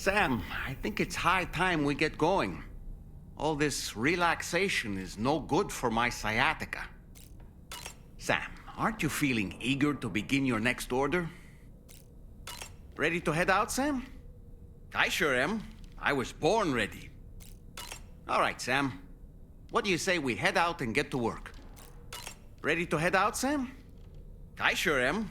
Sam, I think it's high time we get going. All this relaxation is no good for my sciatica. Sam, aren't you feeling eager to begin your next order? Ready to head out, Sam? I sure am. I was born ready. All right, Sam. What do you say we head out and get to work? Ready to head out, Sam? I sure am.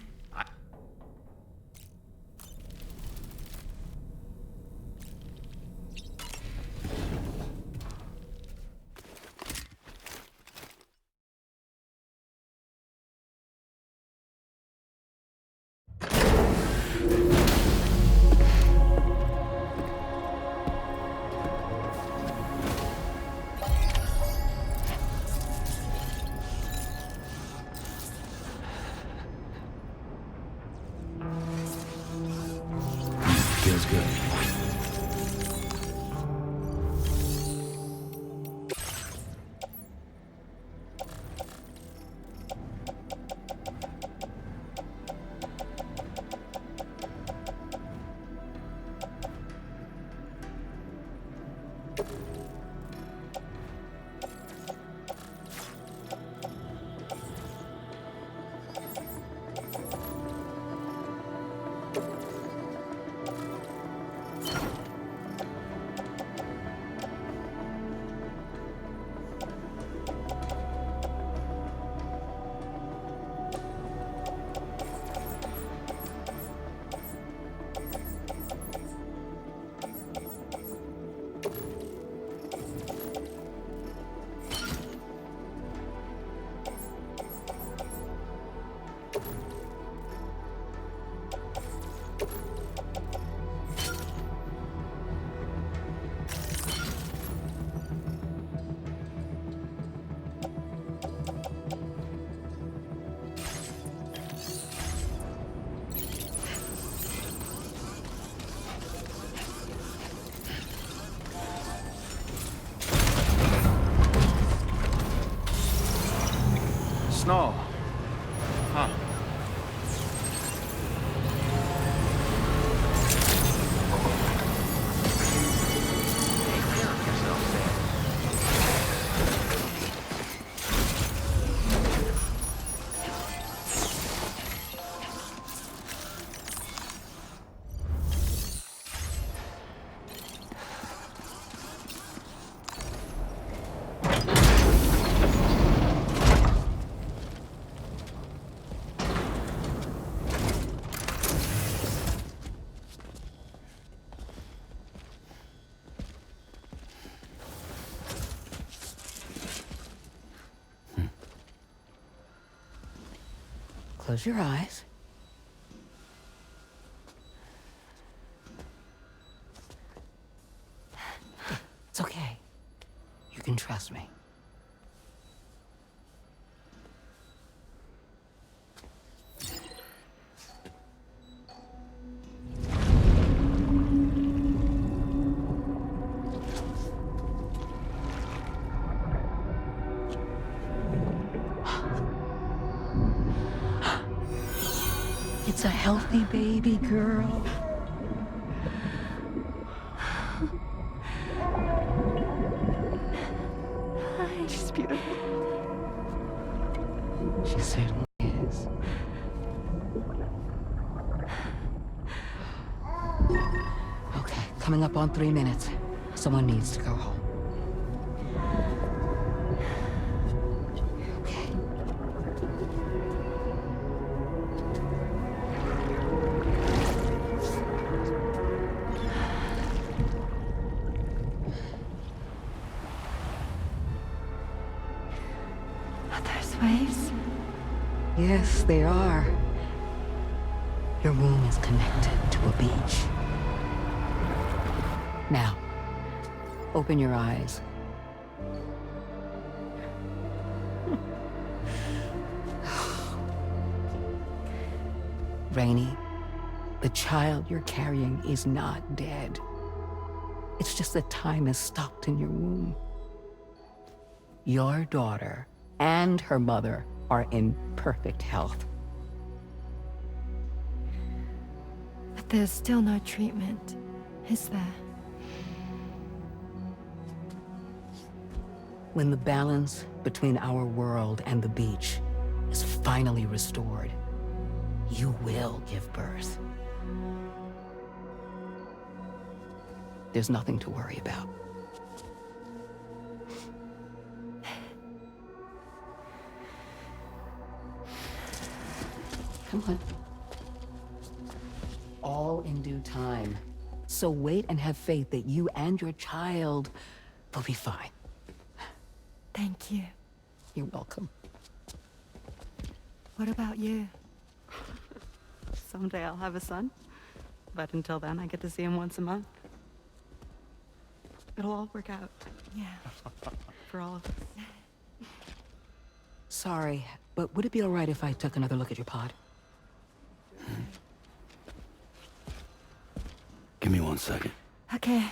Feels good. Snow. Huh. Take care of yourself, Sam. Close your eyes. It's okay. You can trust me. It's a healthy baby girl. She's beautiful. She certainly is. Okay, coming up on 3 minutes. Someone needs to go home. Waves? Yes, they are. Your womb is connected to a beach. Now, open your eyes. Rainey, the child you're carrying is not dead. It's just that time has stopped in your womb. Your daughter and her mother are in perfect health. But there's still no treatment. is there? When the balance between our world and the beach is finally restored, you will give birth. There's nothing to worry about. Come on. All in due time. So wait and have faith that you and your child will be fine. Thank you. You're welcome. What about you? Someday I'll have a son. But until then, I get to see him once a month. It'll all work out. Yeah. For all of us. Sorry, but would it be all right if I took another look at your pod? Give me 1 second. Okay.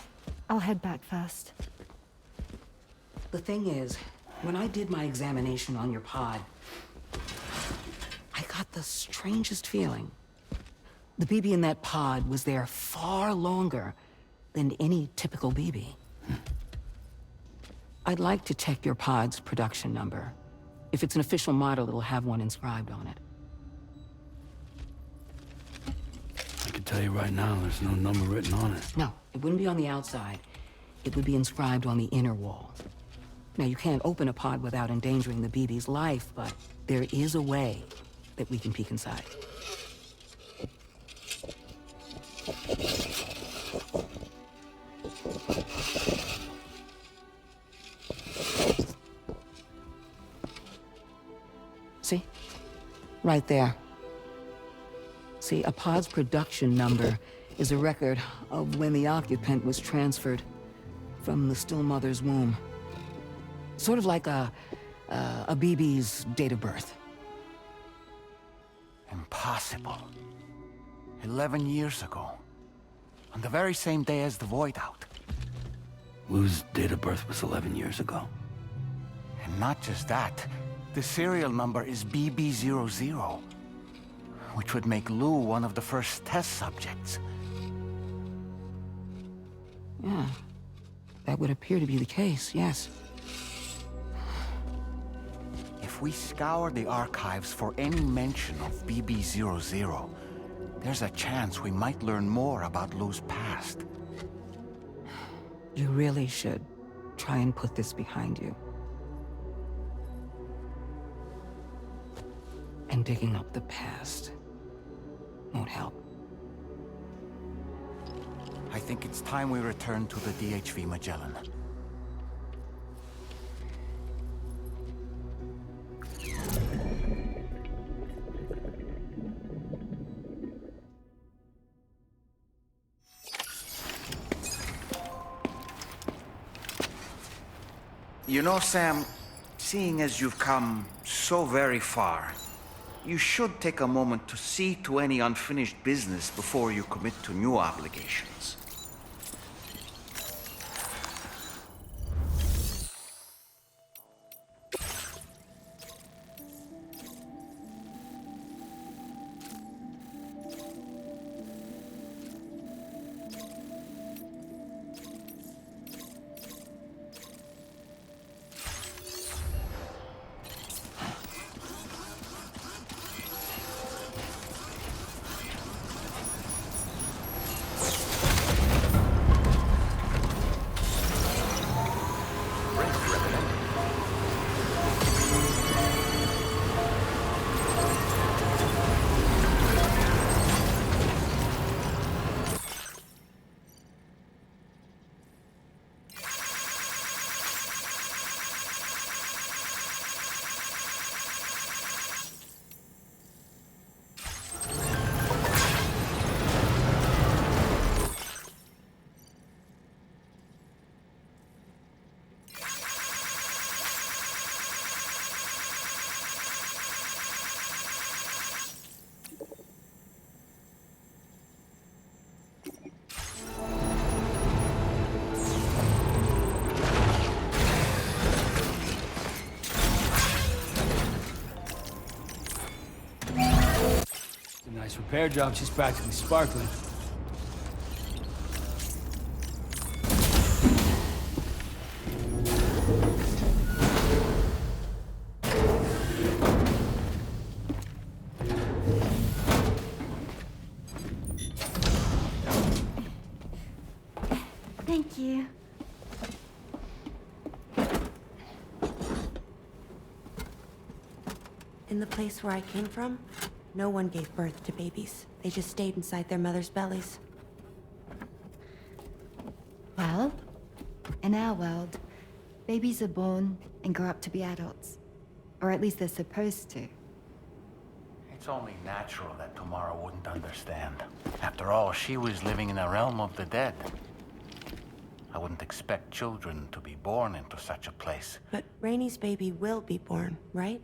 I'll head back first. The thing is, when I did my examination on your pod, I got the strangest feeling. The BB in that pod was there far longer than any typical BB. I'd like to check your pod's production number. If it's an official model, it'll have one inscribed on it. I can tell you right now, there's no number written on it. No, it wouldn't be on the outside. It would be inscribed on the inner wall. Now, you can't open a pod without endangering the BB's life, but there is a way that we can peek inside. See? Right there. See, a pod's production number is a record of when the occupant was transferred from the still mother's womb. Sort of like a BB's date of birth. Impossible. 11 years ago. On the very same day as the Void Out. Lou's date of birth was 11 years ago. And not just that, the serial number is BB00, which would make Lou one of the first test subjects. Yeah, that would appear to be the case, yes. If we scour the archives for any mention of BB00, there's a chance we might learn more about Lou's past. You really should try and put this behind you. And digging up the past won't help. I think it's time we return to the DHV Magellan. You know, Sam, seeing as you've come so very far, you should take a moment to see to any unfinished business before you commit to new obligations. Nice repair job, she's practically sparkling. you. In the place where I came from, no one gave birth to babies. They just stayed inside their mother's bellies. Well, in our world, babies are born and grow up to be adults. Or at least they're supposed to. It's only natural that Tomorrow wouldn't understand. After all, she was living in a realm of the dead. I wouldn't expect children to be born into such a place. But Rainey's baby will be born, right?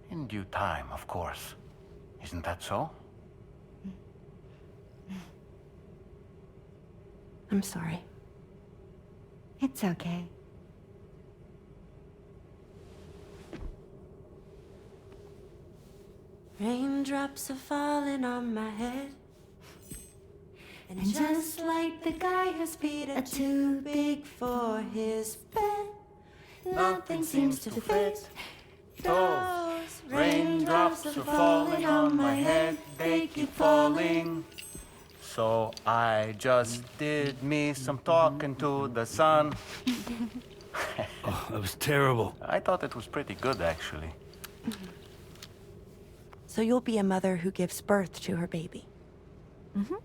In due time, of course. Isn't that so? I'm sorry. It's okay. Raindrops are falling on my head. And just like the guy whose feet are too big for his bed, nothing seems to fit. Those raindrops are falling on my head, they keep falling. So I just did me some talking to the sun. Oh, that was terrible. I thought it was pretty good, actually. So you'll be a mother who gives birth to her baby. Mm-hmm.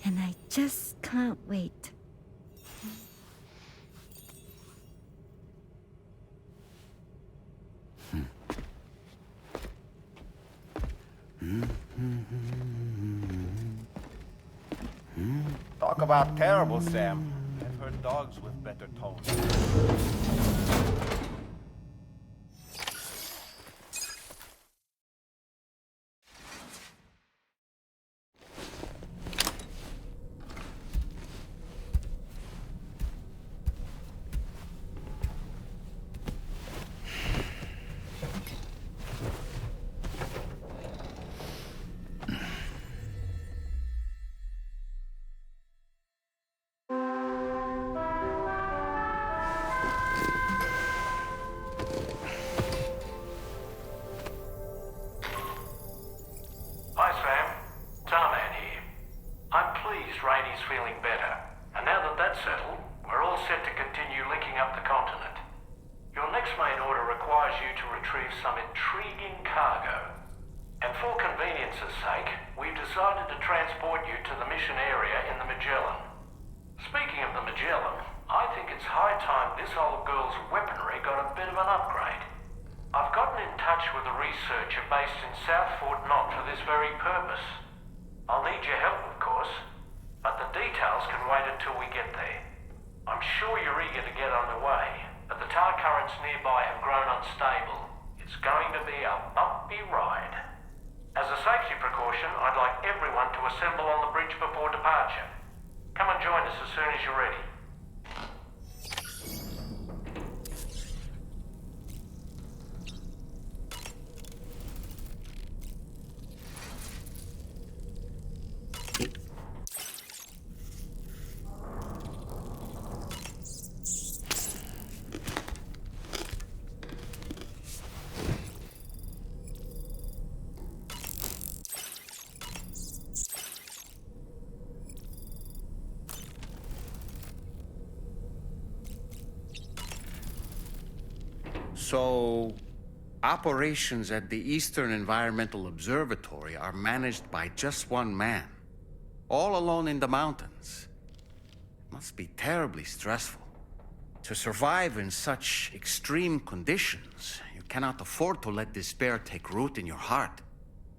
And I just can't wait. Talk about terrible, Sam. I've heard dogs with better tones. Hi, Sam. Tarman here. I'm pleased Rainey's feeling better. And now that that's settled, we're all set to continue linking up the continent. Your next main order requires you to retrieve some intriguing cargo. And for convenience's sake, we've decided to transport you to the mission area in the Magellan. Speaking of the Magellan, I think it's high time this old girl's weaponry got a bit of an upgrade. I've gotten in touch with a researcher based in South Fort Knott for this very purpose. I'll need your help, of course, but the details can wait until we get there. I'm sure you're eager to get underway, but the tar currents nearby have grown unstable. It's going to be a bumpy ride. As a safety precaution, I'd like everyone to assemble on the bridge before departure. Come and join us as soon as you're ready. So, operations at the Eastern Environmental Observatory are managed by just one man, all alone in the mountains. It must be terribly stressful. To survive in such extreme conditions, you cannot afford to let despair take root in your heart.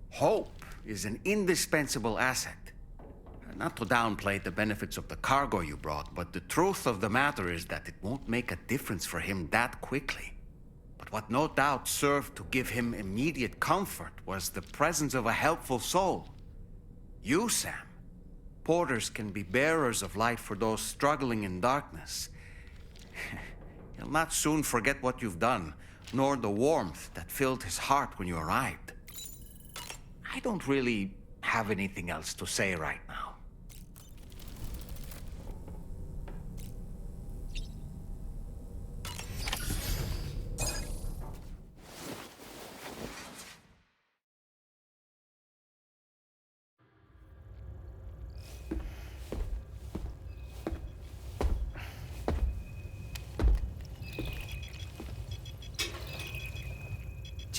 Hope is an indispensable asset. Not to downplay the benefits of the cargo you brought, but the truth of the matter is that it won't make a difference for him that quickly. But what no doubt served to give him immediate comfort was the presence of a helpful soul. You, Sam. Porters can be bearers of light for those struggling in darkness. He'll not soon forget what you've done, nor the warmth that filled his heart when you arrived. I don't really have anything else to say right now.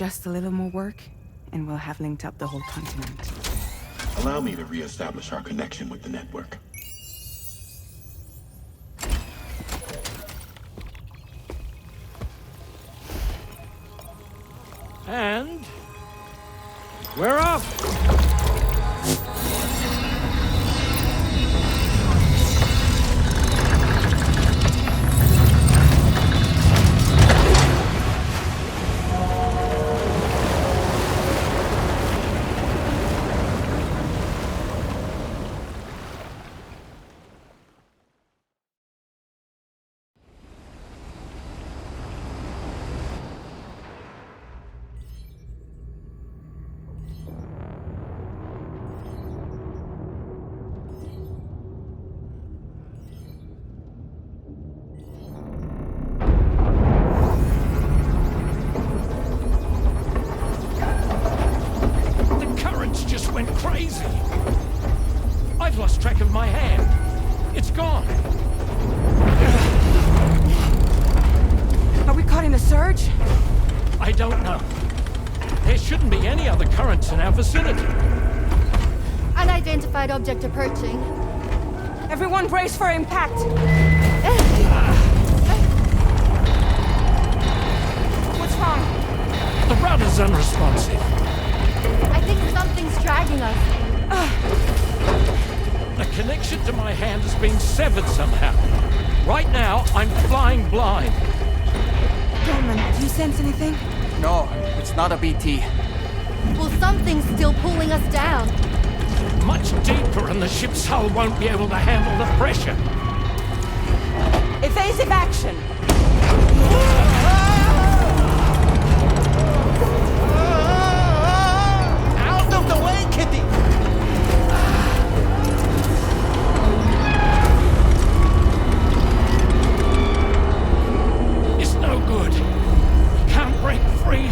Just a little more work, and we'll have linked up the whole continent. Allow me to reestablish our connection with the network. And we're off! Crazy! I've lost track of my hand. It's gone. Are we caught in a surge? I don't know. There shouldn't be any other currents in our vicinity. Unidentified object approaching. Everyone brace for impact! What's wrong? The rudder's unresponsive. I think something's dragging us. The connection to my hand has been severed somehow. Right now, I'm flying blind. Dolman, do you sense anything? No, it's not a BT. Well, something's still pulling us down. Much deeper, and the ship's hull won't be able to handle the pressure. Evasive action! Out of the way, Kitty! It's no good. Can't break free.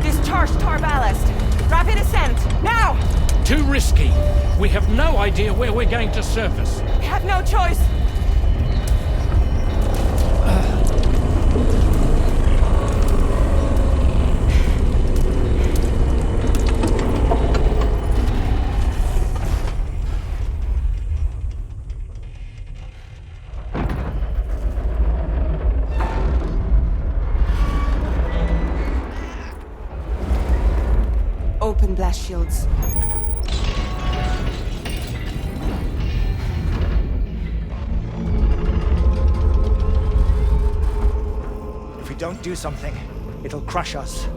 Discharge tar ballast. Rapid ascent, now! Too risky. We have no idea where we're going to surface. We have no choice. Open blast shields. If we don't do something, it'll crush us.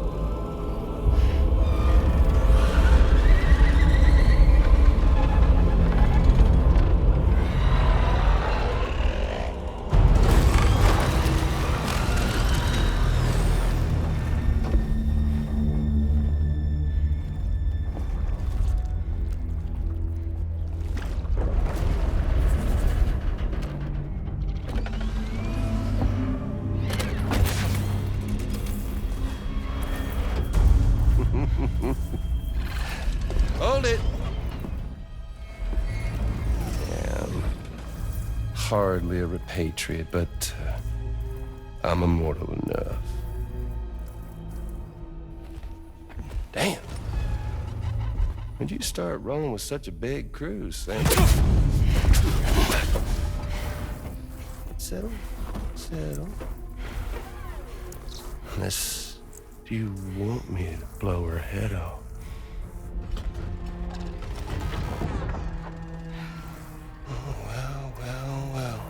Hold it! I'm hardly a repatriate, but I'm immortal enough. Damn. When'd you start rolling with such a big crew, Sam? Settle. Unless you want me to blow her head off. Well.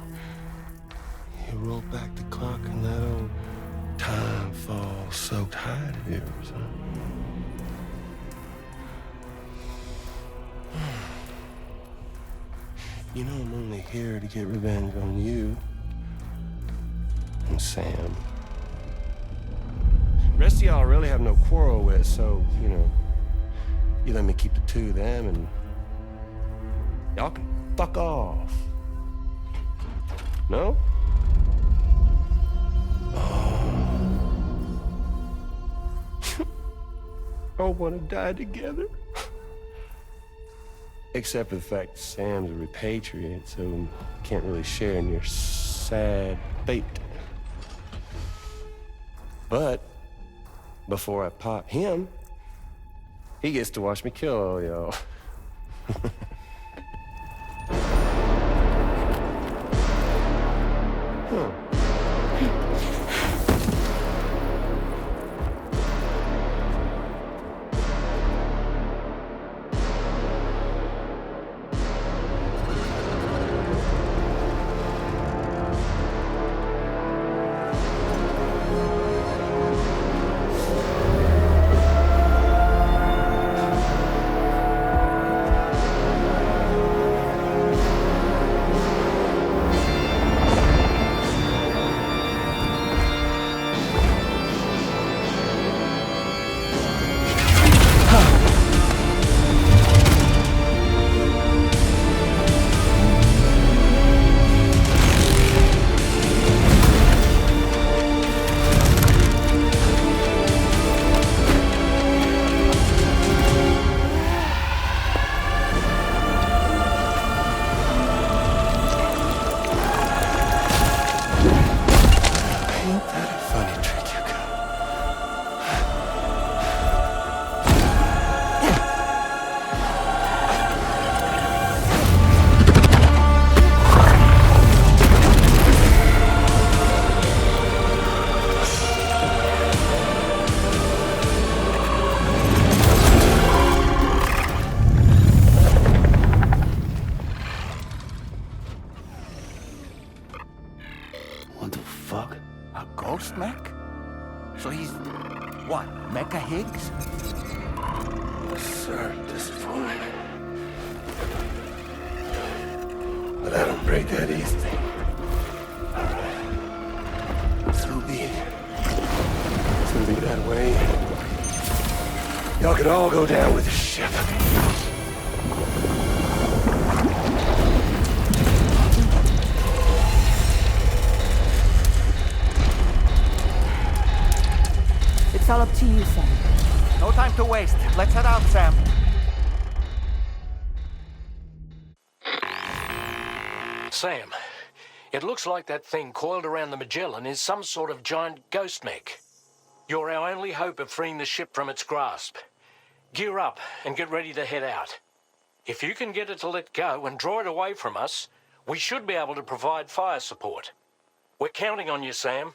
You roll back the clock and that old time fall soaked hide of yours, huh? You know I'm only here to get revenge on you and Sam. The rest of y'all really have no quarrel with, so, you let me keep the two of them and y'all can fuck off. No? All want to die together. Except for the fact Sam's a repatriate, so can't really share in your sad fate. But before I pop him, he gets to watch me kill all y'all. What the fuck? A ghost mech? So he's... what, Mecha Higgs? Sir, disappointed. But I don't break that easy. So be it. It's gonna be that way. Y'all can all go down with the ship. It's all up to you, Sam. No time to waste. Let's head out, Sam. Sam, it looks like that thing coiled around the Magellan is some sort of giant ghost mech. You're our only hope of freeing the ship from its grasp. Gear up and get ready to head out. If you can get it to let go and draw it away from us, we should be able to provide fire support. We're counting on you, Sam.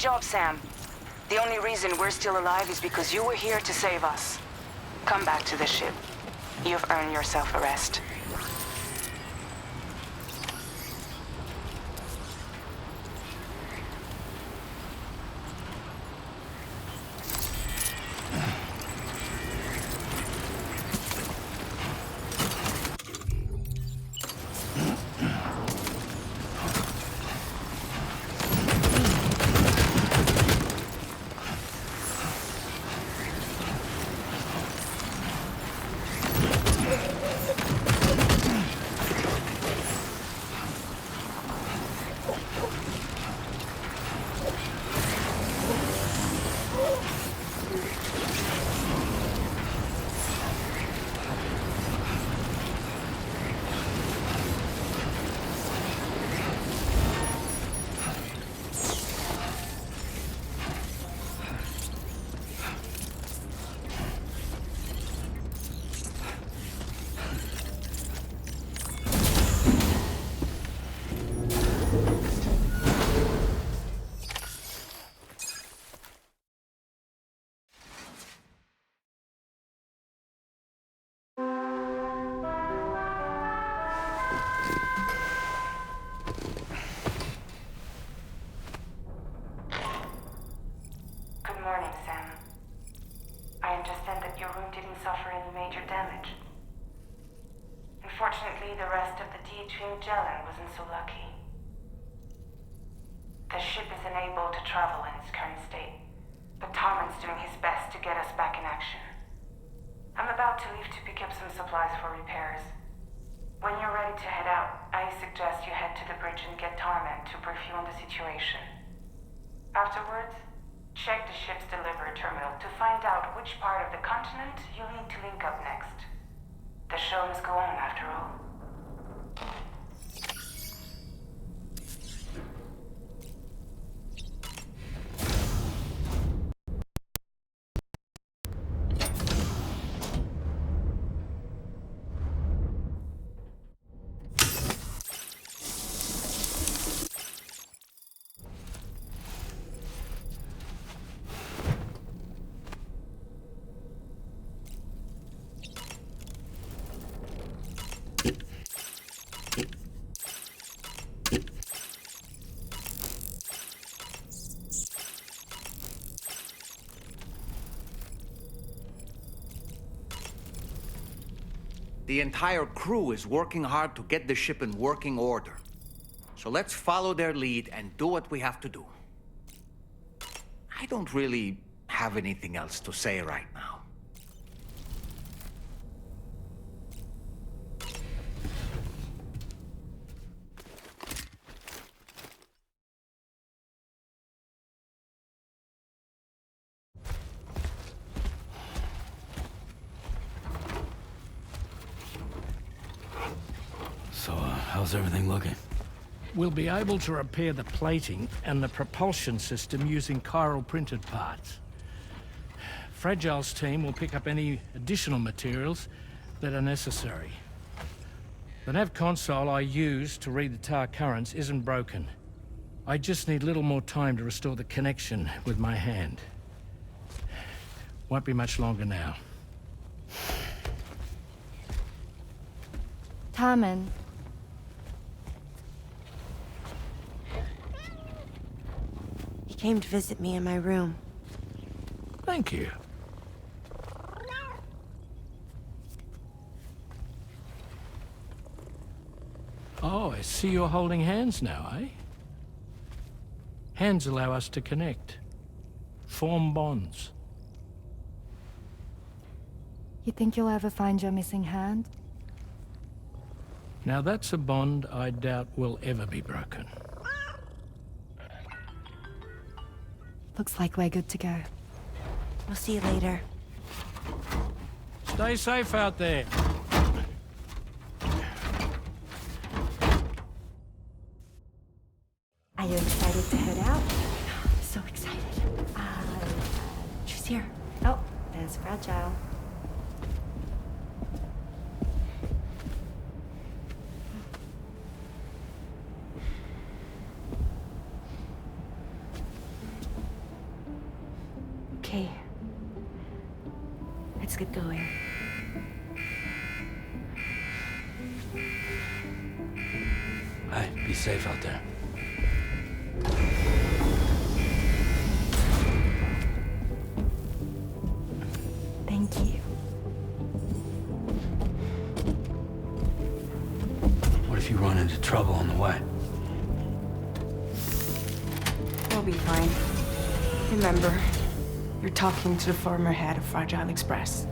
job, Sam. The only reason we're still alive is because you were here to save us. Come back to the ship. You've earned yourself a rest. Good morning, Sam. I understand that your room didn't suffer any major damage. Unfortunately, the rest of the THV Magellan wasn't so lucky. The ship is unable to travel in its current state, but Tarman's doing his best to get us back in action. I'm about to leave to pick up some supplies for repairs. When you're ready to head out, I suggest you head to the bridge and get Tarman to brief you on the situation. Afterwards, check the ship's delivery terminal to find out which part of the continent you'll need to link up next. The show must go on, after all. The entire crew is working hard to get the ship in working order. So let's follow their lead and do what we have to do. I don't really have anything else to say right now. So, how's everything looking? We'll be able to repair the plating and the propulsion system using chiral printed parts. Fragile's team will pick up any additional materials that are necessary. The nav console I use to read the tar currents isn't broken. I just need a little more time to restore the connection with my hand. Won't be much longer now. Tarman. He came to visit me in my room. Thank you. Oh, I see you're holding hands now, eh? Hands allow us to connect, form bonds. You think you'll ever find your missing hand? Now that's a bond I doubt will ever be broken. Looks like we're good to go. We'll see you later. Stay safe out there. Are you excited to head out? So excited. She's here. Oh, there's Fragile. get going. Hey, be safe out there. Thank you. What if you run into trouble on the way? We'll be fine. Remember, you're talking to the former head of Fragile Express.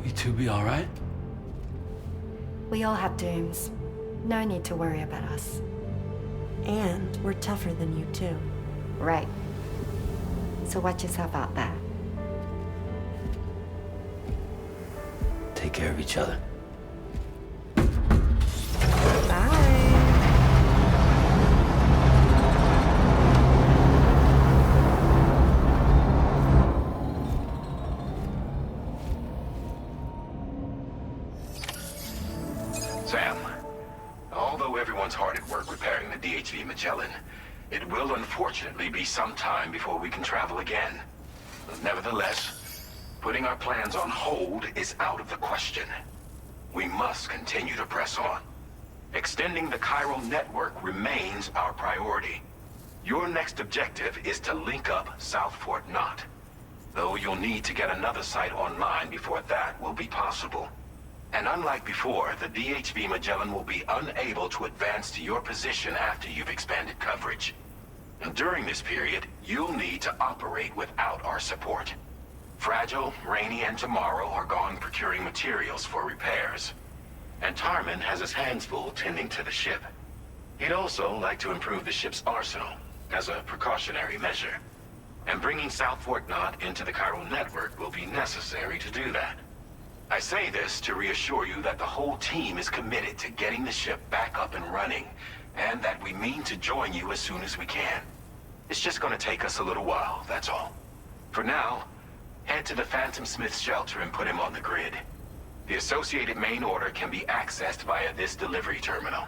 You two be all right? We all have dooms. No need to worry about us. And we're tougher than you, too. Right. So watch yourself out there. Take care of each other. Sam, although everyone's hard at work repairing the DHV Magellan, it will unfortunately be some time before we can travel again. Nevertheless, putting our plans on hold is out of the question. We must continue to press on. Extending the chiral network remains our priority. Your next objective is to link up South Fort Knot. Though you'll need to get another site online before that will be possible. And unlike before, the DHV Magellan will be unable to advance to your position after you've expanded coverage. And during this period, you'll need to operate without our support. Fragile, Rainey, and Tomorrow are gone procuring materials for repairs. And Tarman has his hands full tending to the ship. He'd also like to improve the ship's arsenal, as a precautionary measure. And bringing South Fort Knot into the chiral network will be necessary to do that. I say this to reassure you that the whole team is committed to getting the ship back up and running, and that we mean to join you as soon as we can. It's just gonna take us a little while, that's all. For now, head to the Phantom Smith shelter and put him on the grid. The associated main order can be accessed via this delivery terminal.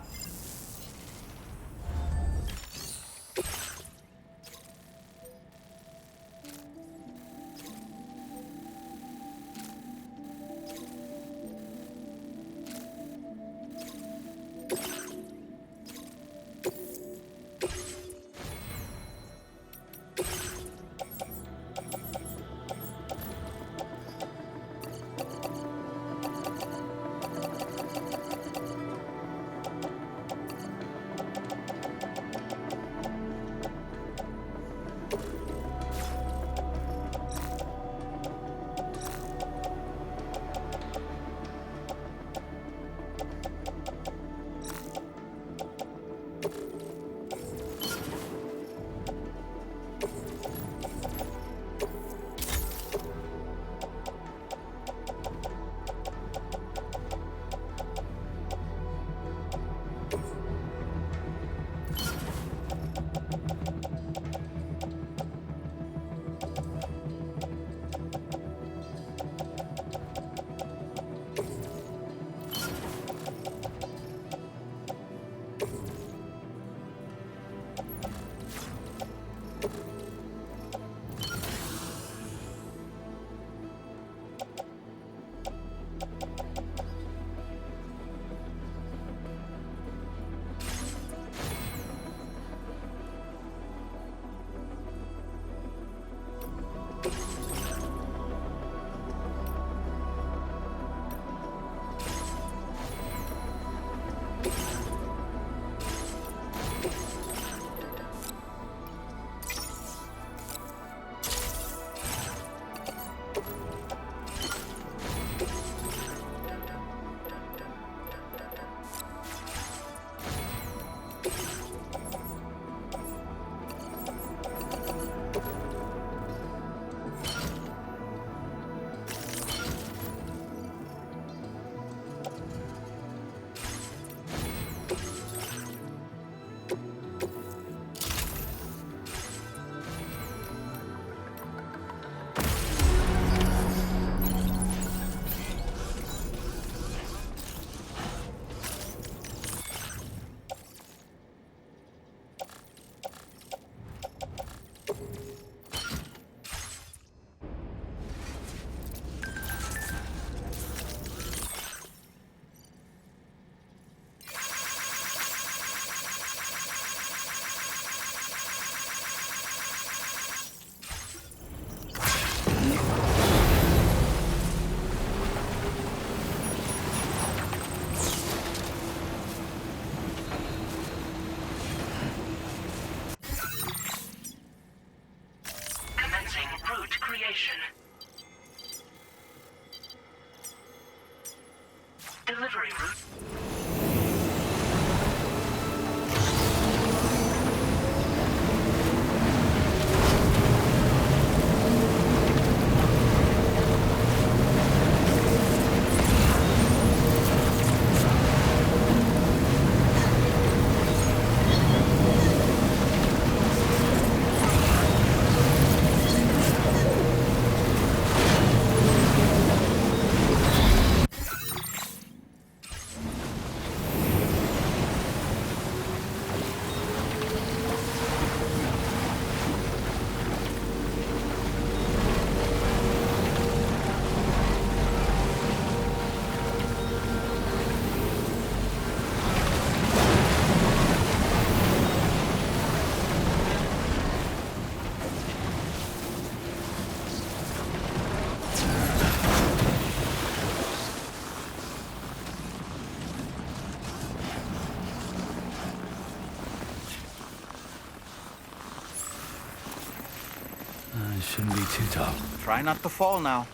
creation. Delivery route. It shouldn't be too tough. Try not to fall now.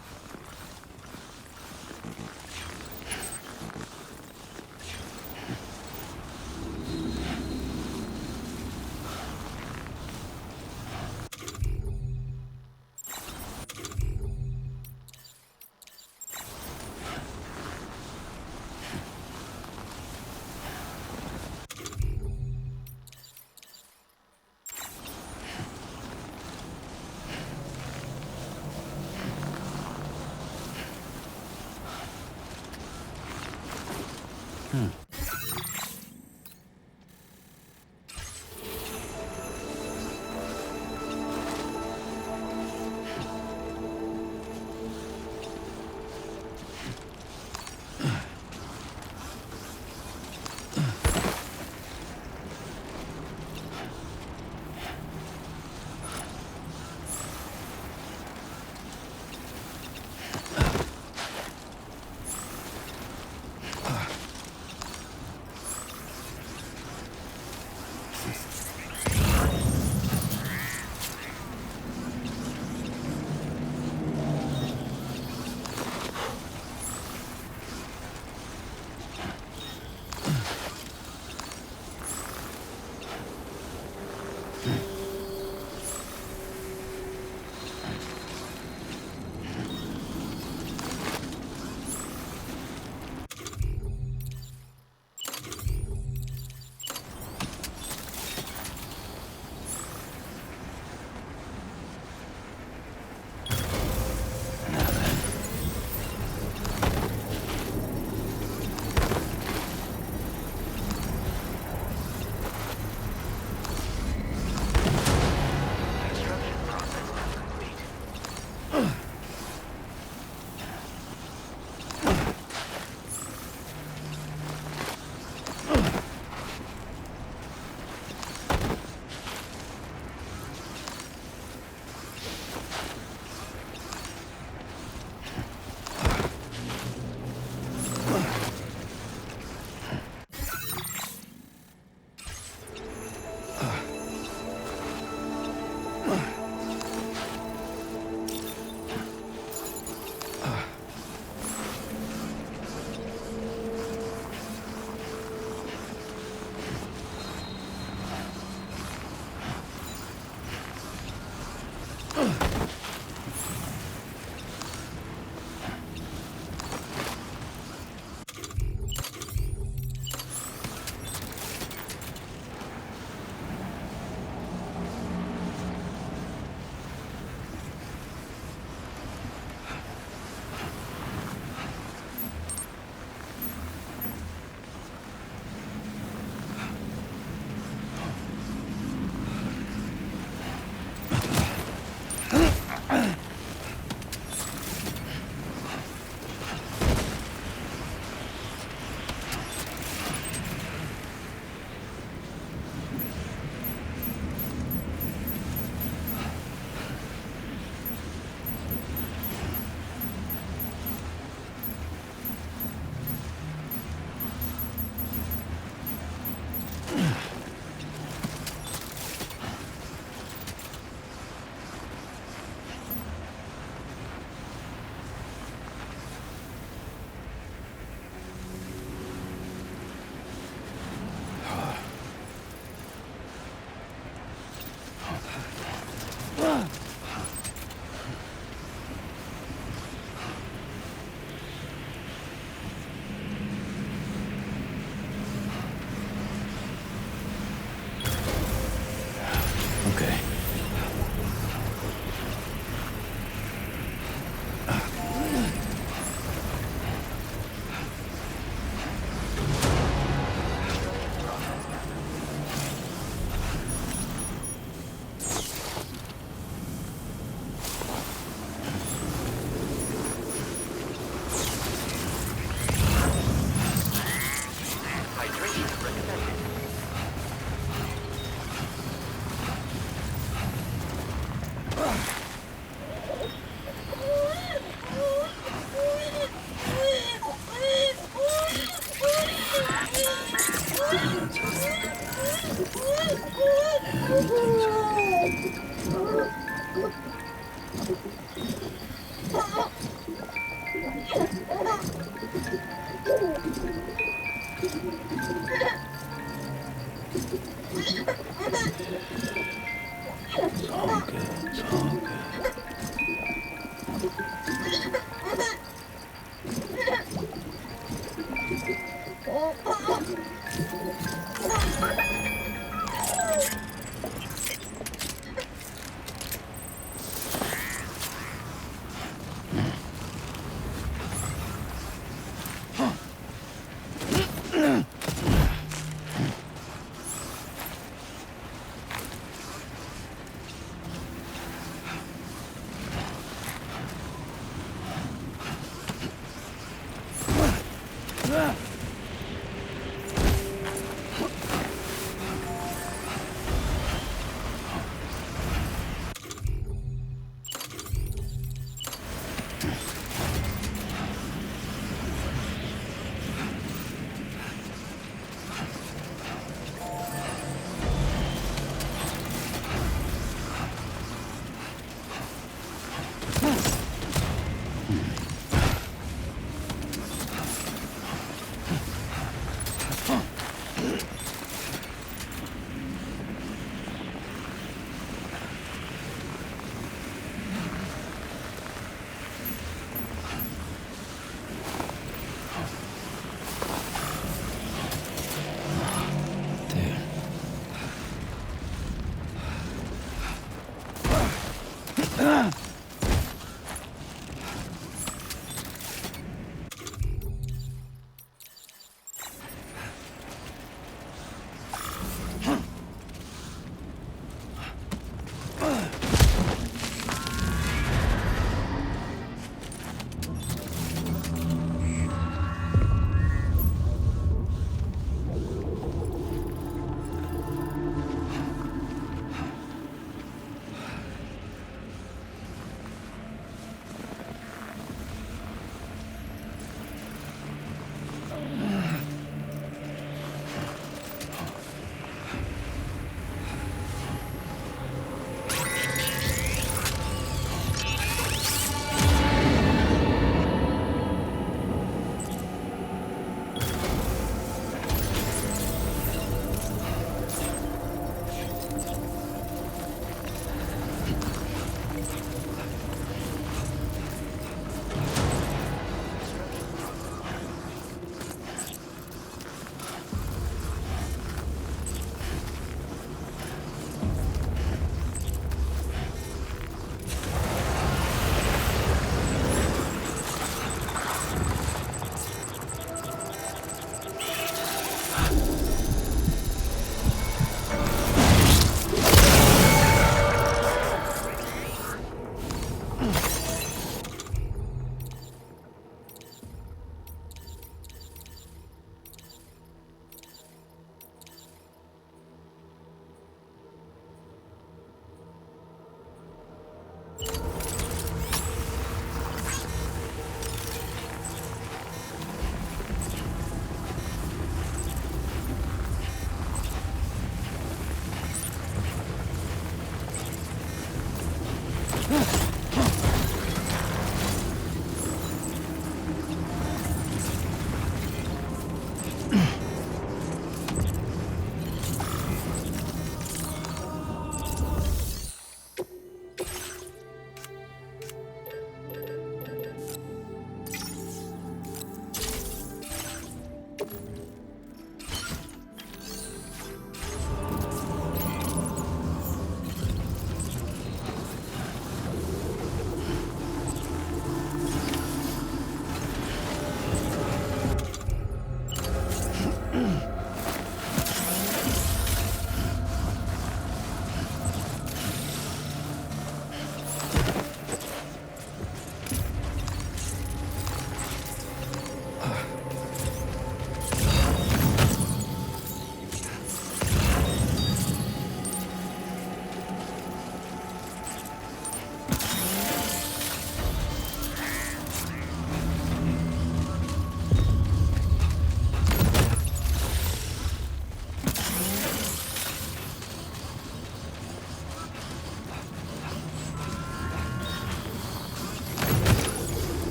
It's all good. It's all good.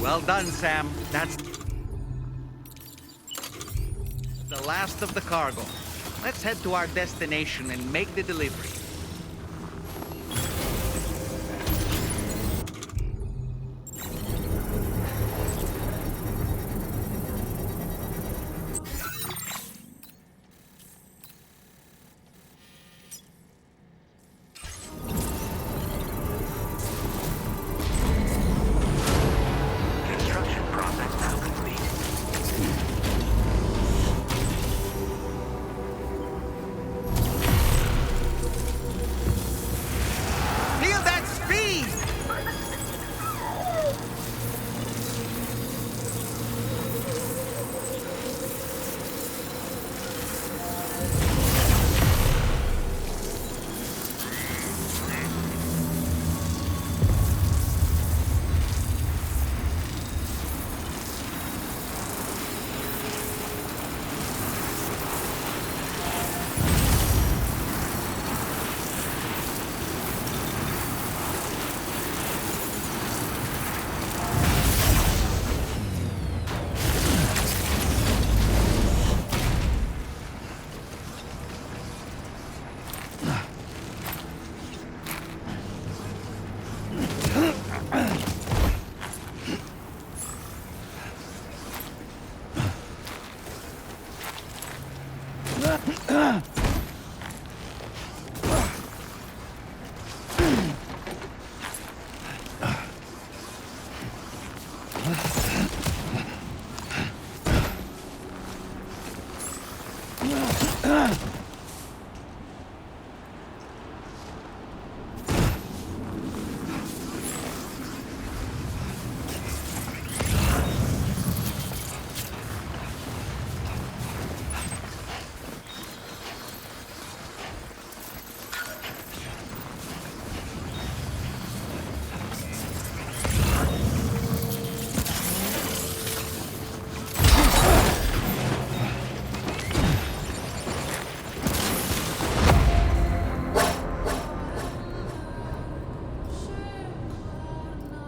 Well done, Sam. That's the last of the cargo. Let's head to our destination and make the delivery. Construction process now complete. Feel that speed!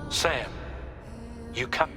Sam, you come.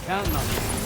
Counting on you.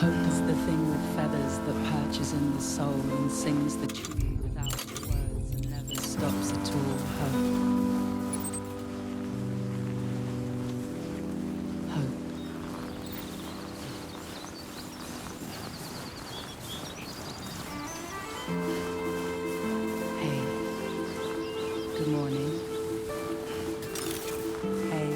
Hope is the thing with feathers that perches in the soul and sings the tree without words and never stops at all. Hope. Hope. Hey. Good morning. Hey.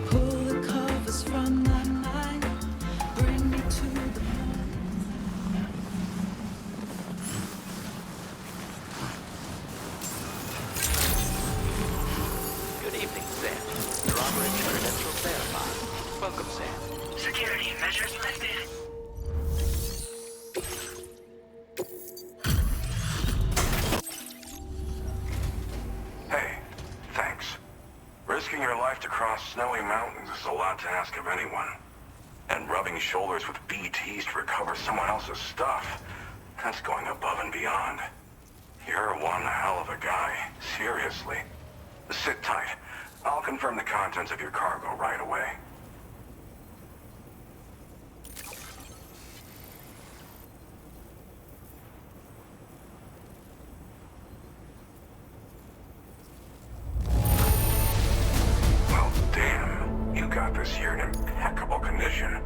Pull the covers from my mind, bring me to the Good evening, Sam. You're en route to Credential Verified. Welcome, Sam. Security measures lifted. Hey, thanks. Risking your life to cross snowy mountains is a lot to ask of anyone. And rubbing shoulders with BTs to recover someone else's stuff, that's going above and beyond. You're one hell of a guy, seriously. Sit tight. I'll confirm the contents of your cargo right away. Well, damn. You got this here in impeccable condition.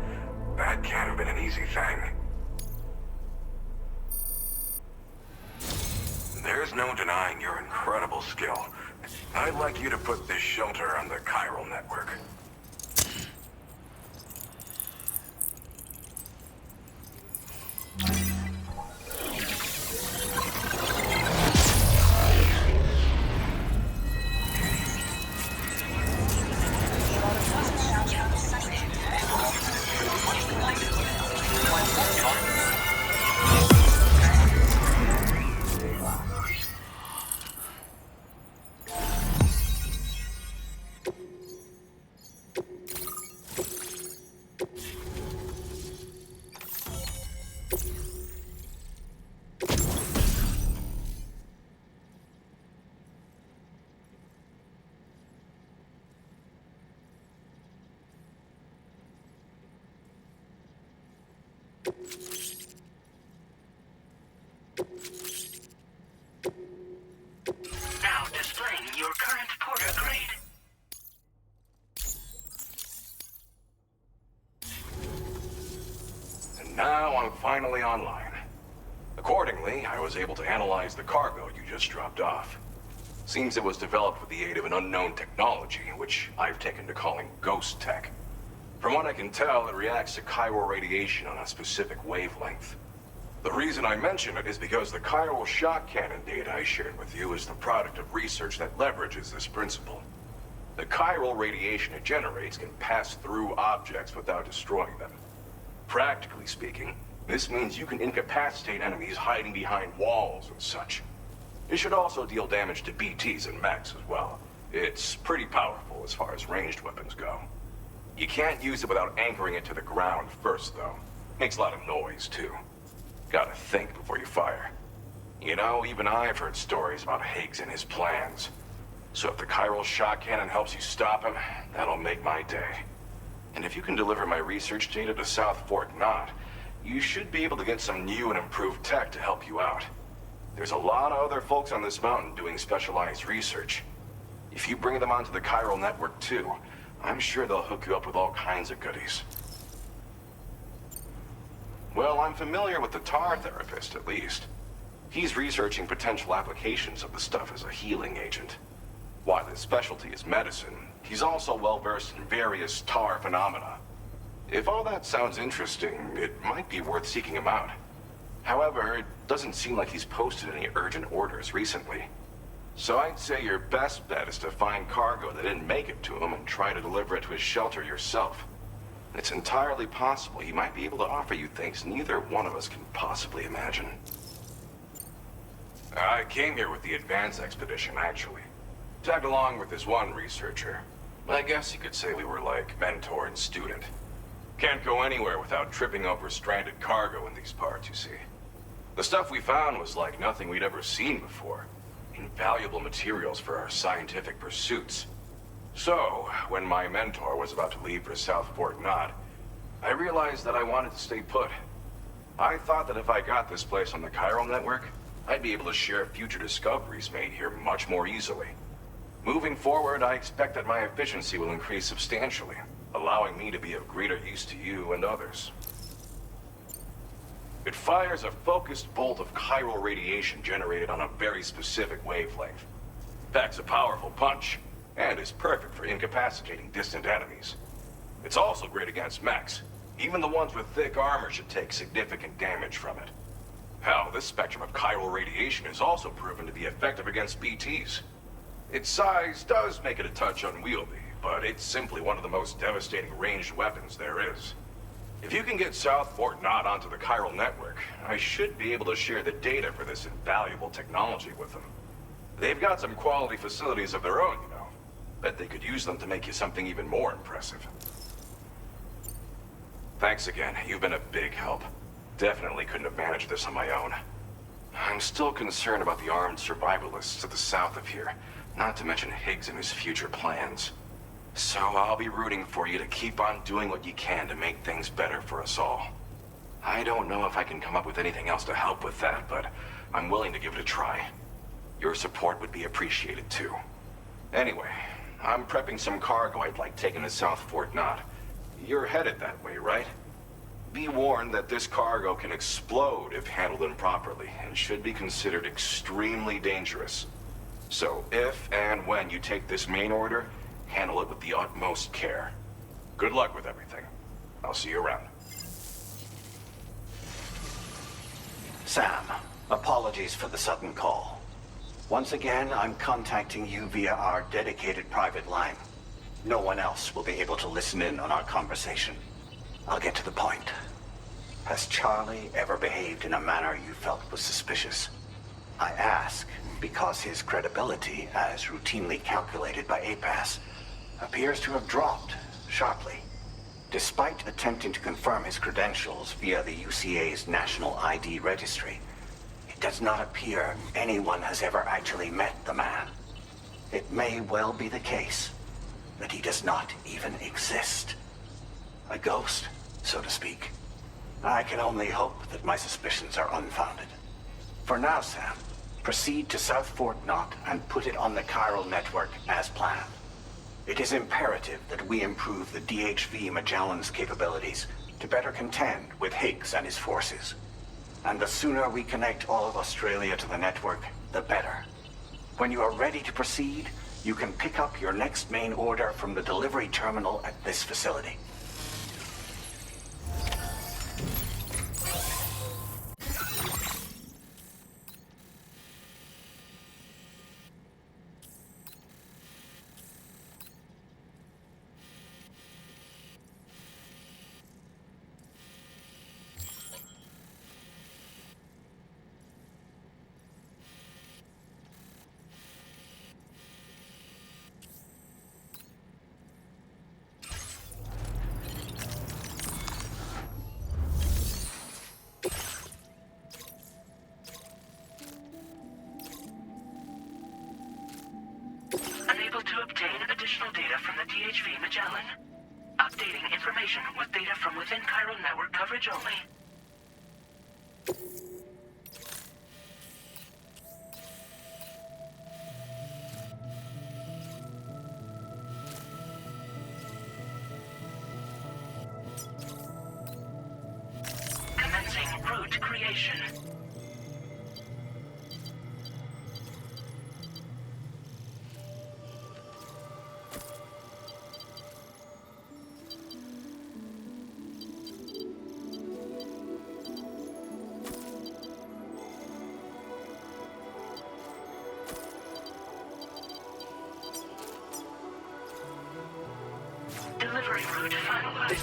That can't have been an easy thing. There's no denying your incredible skill. I'd like you to put this shelter on the chiral network. Now displaying your current porter grade. And now I'm finally online. Accordingly, I was able to analyze the cargo you just dropped off. Seems it was developed with the aid of an unknown technology, which I've taken to calling ghost tech. From what I can tell, it reacts to chiral radiation on a specific wavelength. The reason I mention it is because the chiral shock cannon data I shared with you is the product of research that leverages this principle. The chiral radiation it generates can pass through objects without destroying them. Practically speaking, this means you can incapacitate enemies hiding behind walls and such. It should also deal damage to BTs and mechs as well. It's pretty powerful as far as ranged weapons go. You can't use it without anchoring it to the ground first, though. Makes a lot of noise, too. Gotta think before you fire. You know, even I've heard stories about Higgs and his plans. So if the chiral shock cannon helps you stop him, that'll make my day. And if you can deliver my research data to South Fort Knot, you should be able to get some new and improved tech to help you out. There's a lot of other folks on this mountain doing specialized research. If you bring them onto the chiral network too, I'm sure they'll hook you up with all kinds of goodies. Well, I'm familiar with the tar therapist, at least. He's researching potential applications of the stuff as a healing agent. While his specialty is medicine, he's also well-versed in various tar phenomena. If all that sounds interesting, it might be worth seeking him out. However, it doesn't seem like he's posted any urgent orders recently. So I'd say your best bet is to find cargo that didn't make it to him and try to deliver it to his shelter yourself. It's entirely possible he might be able to offer you things neither one of us can possibly imagine. I came here with the advance expedition, actually. Tagged along with this one researcher. I guess you could say we were like mentor and student. Can't go anywhere without tripping over stranded cargo in these parts, you see. The stuff we found was like nothing we'd ever seen before. Invaluable materials for our scientific pursuits. So, when my mentor was about to leave for South Fort Knot, I realized that I wanted to stay put. I thought that if I got this place on the chiral network, I'd be able to share future discoveries made here much more easily. Moving forward, I expect that my efficiency will increase substantially, allowing me to be of greater use to you and others. It fires a focused bolt of chiral radiation generated on a very specific wavelength. Packs a powerful punch, and is perfect for incapacitating distant enemies. It's also great against mechs. Even the ones with thick armor should take significant damage from it. Hell, this spectrum of chiral radiation is also proven to be effective against BTs. Its size does make it a touch unwieldy, but it's simply one of the most devastating ranged weapons there is. If you can get South Fort Knot onto the chiral network, I should be able to share the data for this invaluable technology with them. They've got some quality facilities of their own, you know. Bet they could use them to make you something even more impressive. Thanks again. You've been a big help. Definitely couldn't have managed this on my own. I'm still concerned about the armed survivalists to the south of here, not to mention Higgs and his future plans. So I'll be rooting for you to keep on doing what you can to make things better for us all. I don't know if I can come up with anything else to help with that, but I'm willing to give it a try. Your support would be appreciated too. Anyway, I'm prepping some cargo I'd like taken to South Fort Knot. You're headed that way, right? Be warned that this cargo can explode if handled improperly, and should be considered extremely dangerous. So if and when you take this main order, handle it with the utmost care. Good luck with everything. I'll see you around. Sam, apologies for the sudden call. Once again, I'm contacting you via our dedicated private line. No one else will be able to listen in on our conversation. I'll get to the point. Has Charlie ever behaved in a manner you felt was suspicious? I ask because his credibility, as routinely calculated by APAS, appears to have dropped sharply. Despite attempting to confirm his credentials via the UCA's National ID Registry, it does not appear anyone has ever actually met the man. It may well be the case that he does not even exist. A ghost, so to speak. I can only hope that my suspicions are unfounded. For now, Sam, proceed to South Fort Knot and put it on the chiral network as planned. It is imperative that we improve the DHV Magellan's capabilities to better contend with Higgs and his forces. And the sooner we connect all of Australia to the network, the better. When you are ready to proceed, you can pick up your next main order from the delivery terminal at this facility. Unable to obtain additional data from the DHV Magellan. Updating information with data from within chiral network coverage only. Commencing route creation. good final word.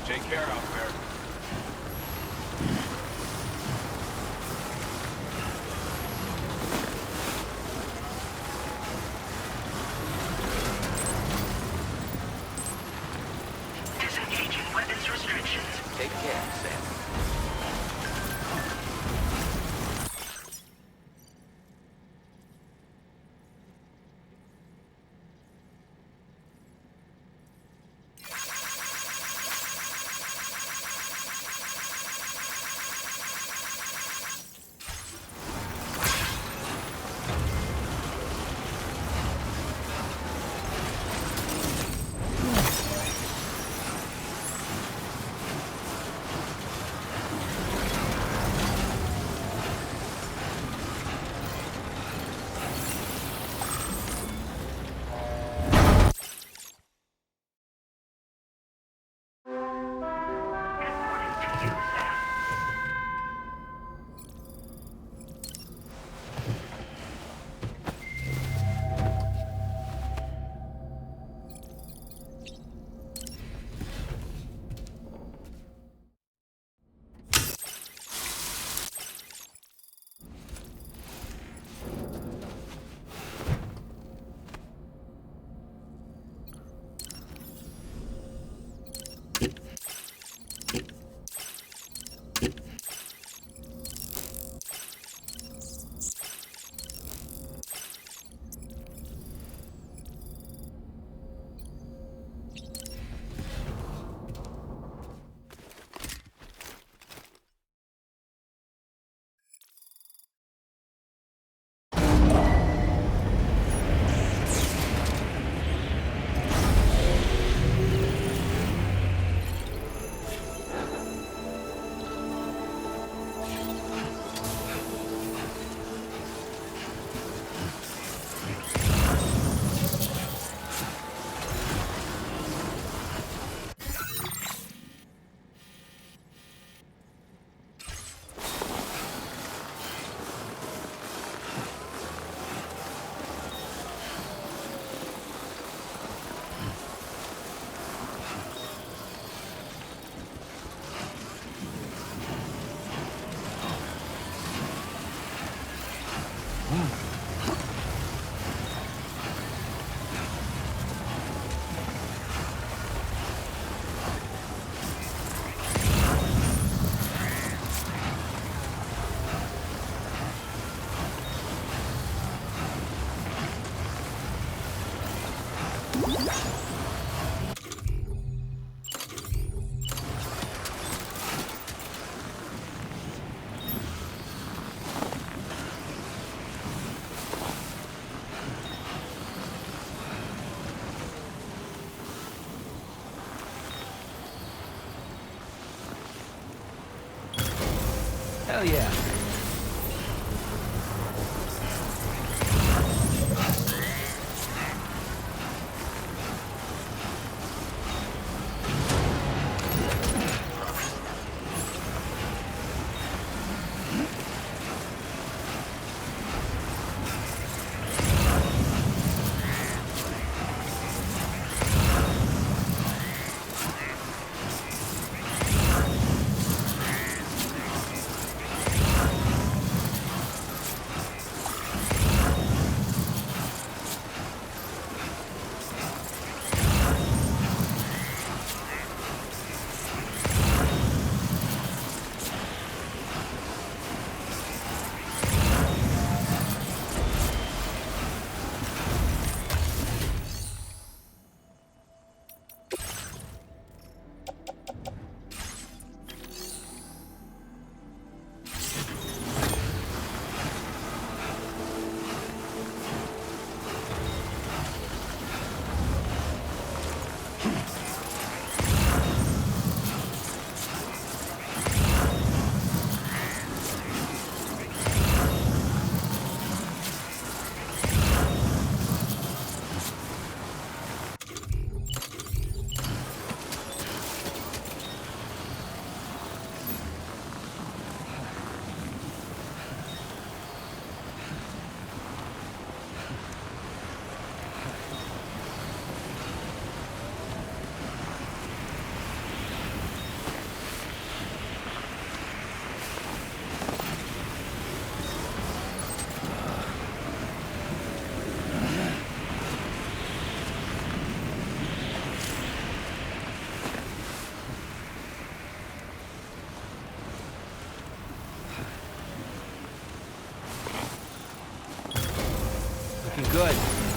Take care out there. Disengaging weapons restrictions. Take care, Sam. Hell yeah. Good.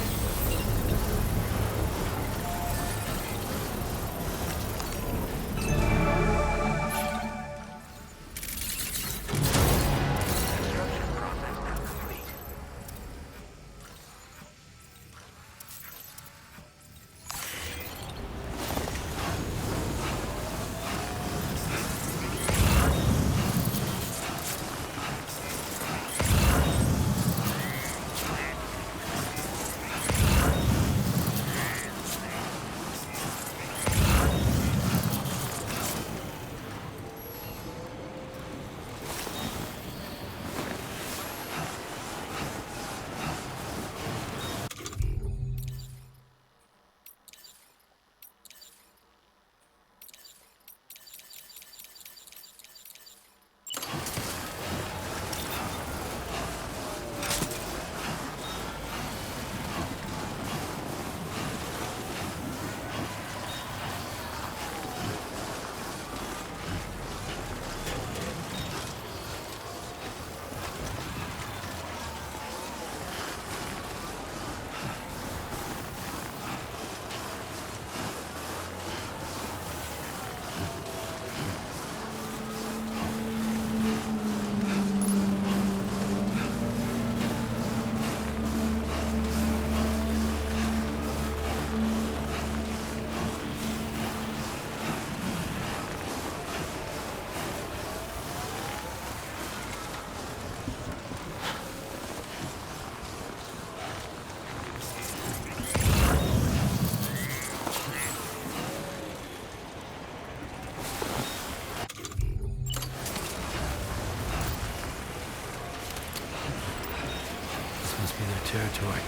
territory.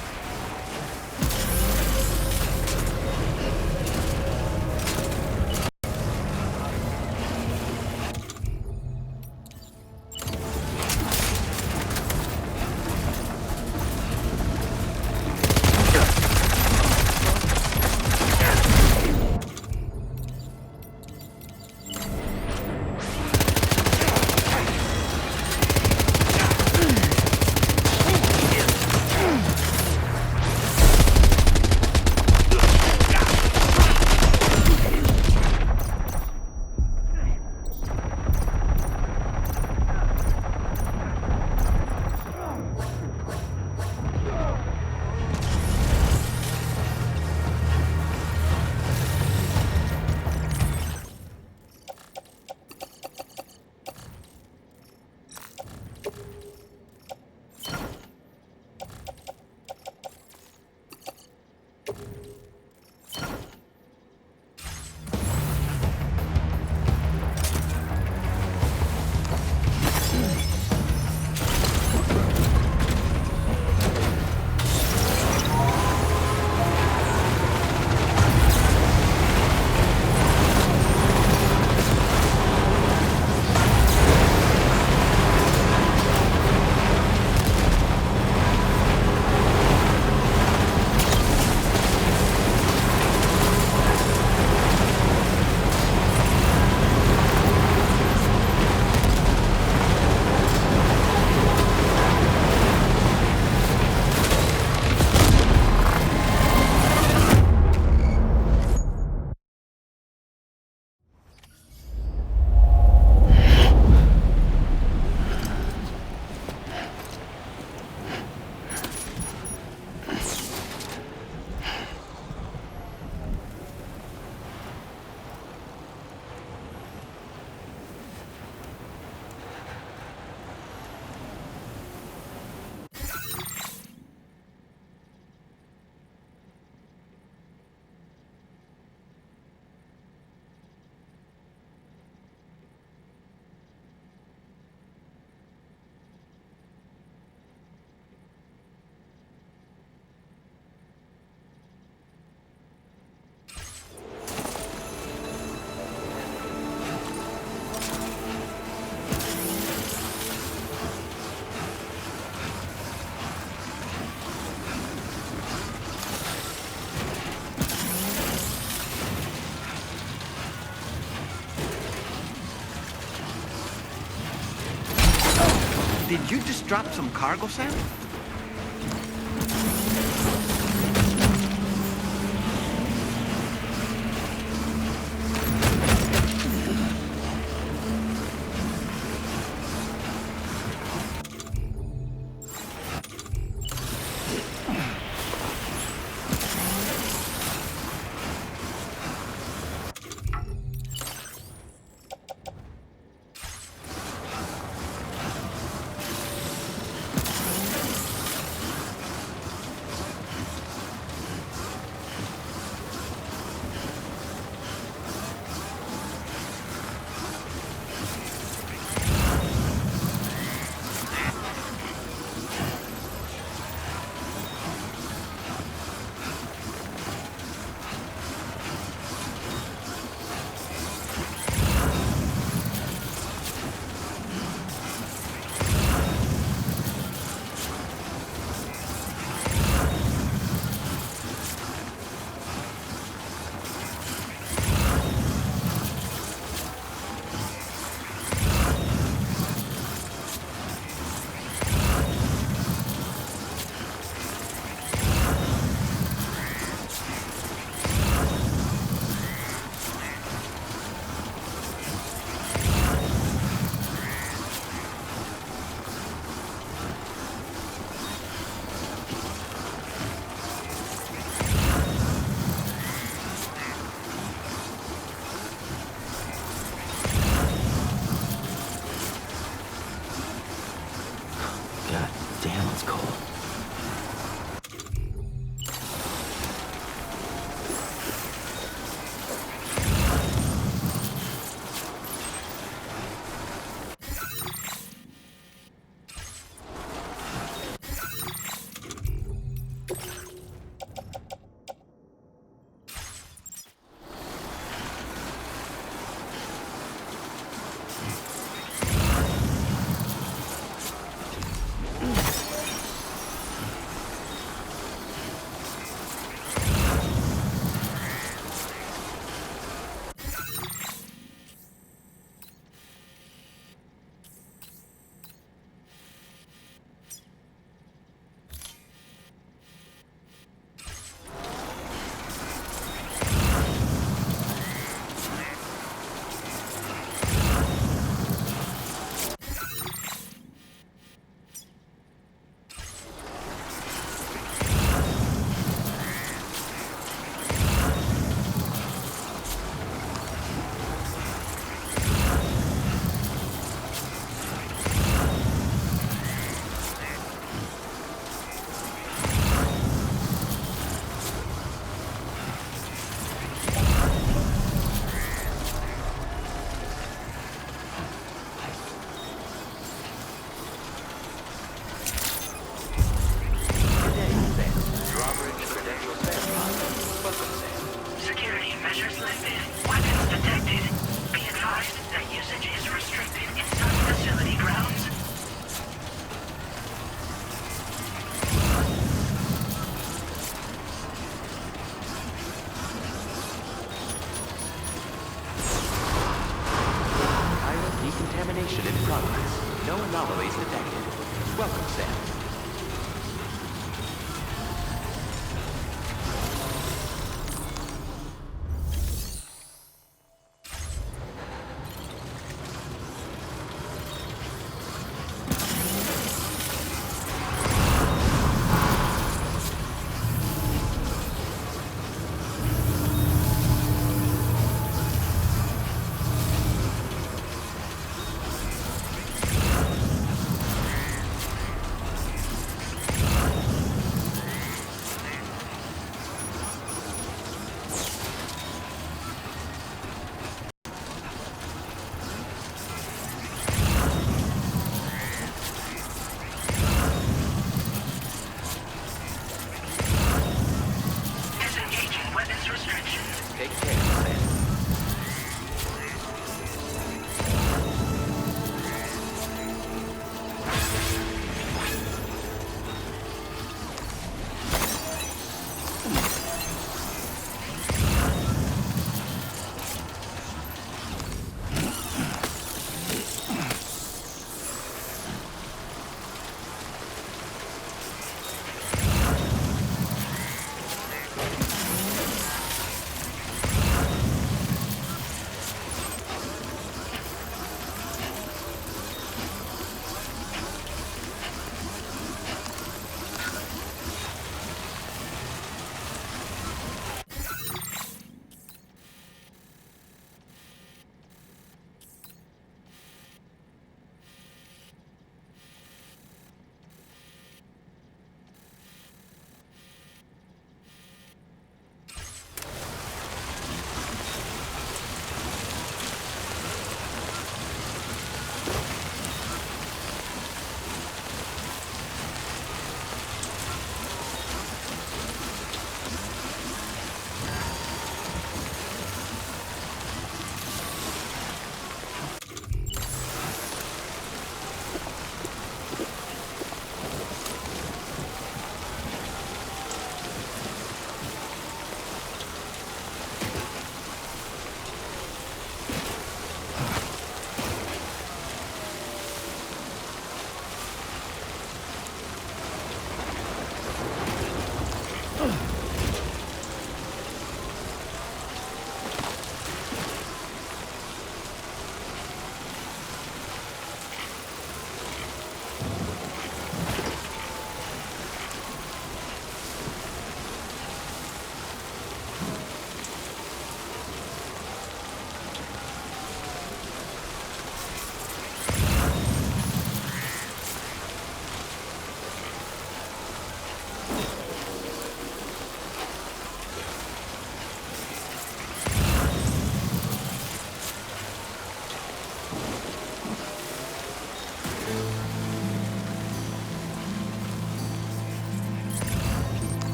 you just drop some cargo, Sam? God damn, it's cold.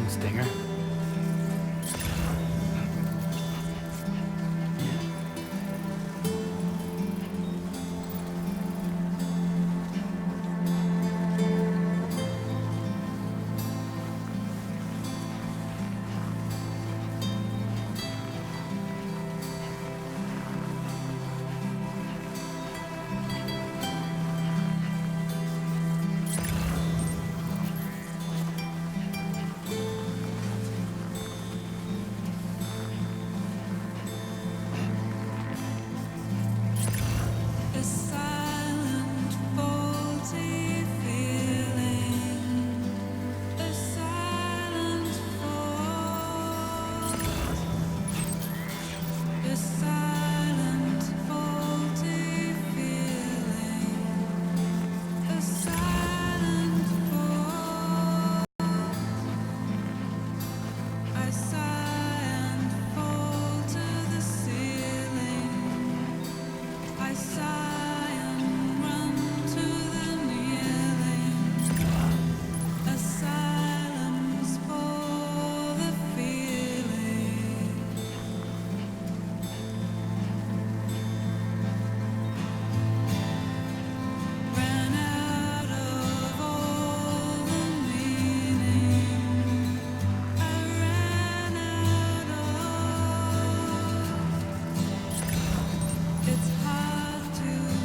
Stinger. It's hard to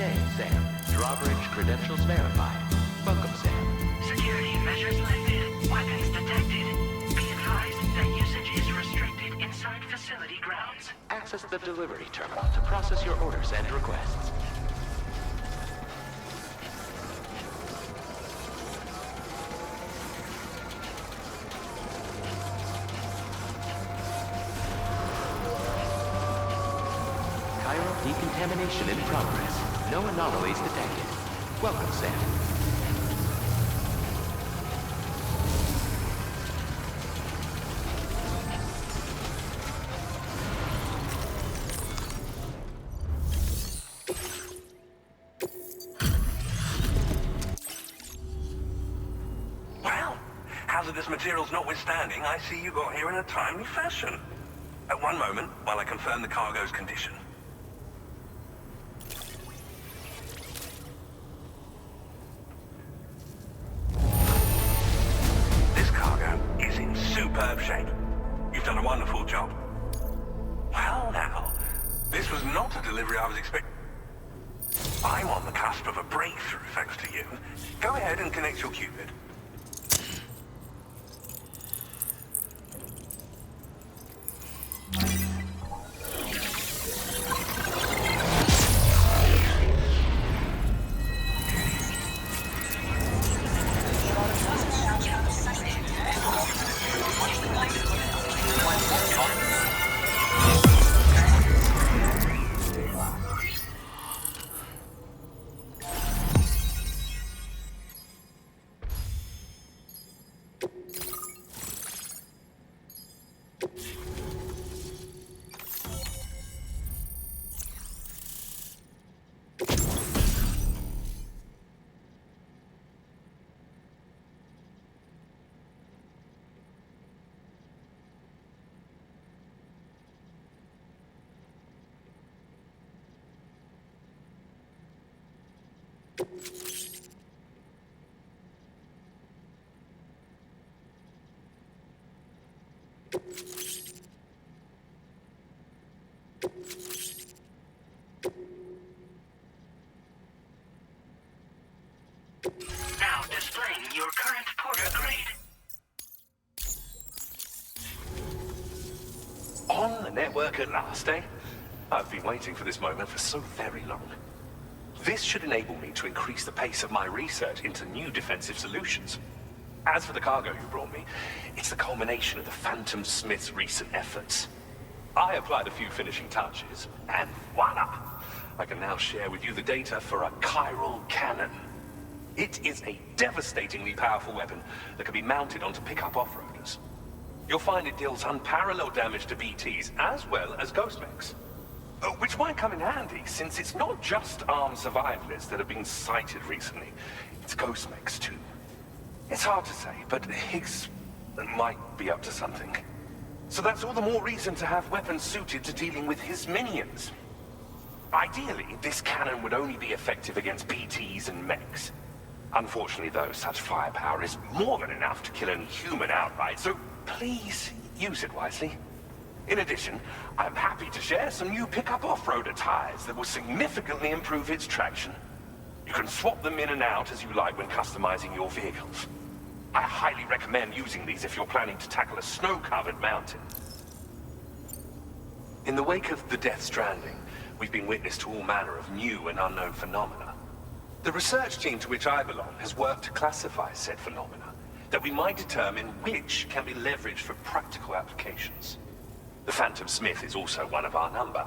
day, Sam. Drawbridge credentials verified. Welcome, Sam. Security measures lifted. Weapons detected. Be advised that usage is restricted inside facility grounds. Access the delivery terminal to process your orders and requests. Chiral decontamination in progress. No anomalies detected. Welcome, Sam. Well, hazardous materials notwithstanding, I see you got here in a timely fashion. At one moment, while I confirm the cargo's condition. This cargo is in superb shape. You've done a wonderful job. Well now, this was not a delivery I was expecting. I'm on the cusp of a breakthrough thanks to you. Go ahead and connect your Cupid. Now displaying your current porter grade. On the network at last, eh? I've been waiting for this moment for so very long. This should enable me to increase the pace of my research into new defensive solutions. As for the cargo you brought me, it's the culmination of the Phantom Smith's recent efforts. I applied a few finishing touches, and voila! I can now share with you the data for a chiral cannon. It is a devastatingly powerful weapon that can be mounted onto pickup off-roaders. You'll find it deals unparalleled damage to BTs as well as ghost mechs. Which might come in handy, since it's not just armed survivalists that have been sighted recently. It's ghost mechs too. It's hard to say, but Higgs might be up to something. So that's all the more reason to have weapons suited to dealing with his minions. Ideally, this cannon would only be effective against BTs and mechs. Unfortunately, though, such firepower is more than enough to kill any human outright, so please use it wisely. In addition, I'm happy to share some new pickup off-roader tires that will significantly improve its traction. You can swap them in and out as you like when customizing your vehicles. I highly recommend using these if you're planning to tackle a snow-covered mountain. In the wake of the Death Stranding, we've been witness to all manner of new and unknown phenomena. The research team to which I belong has worked to classify said phenomena, that we might determine which can be leveraged for practical applications. The Phantom Smith is also one of our number.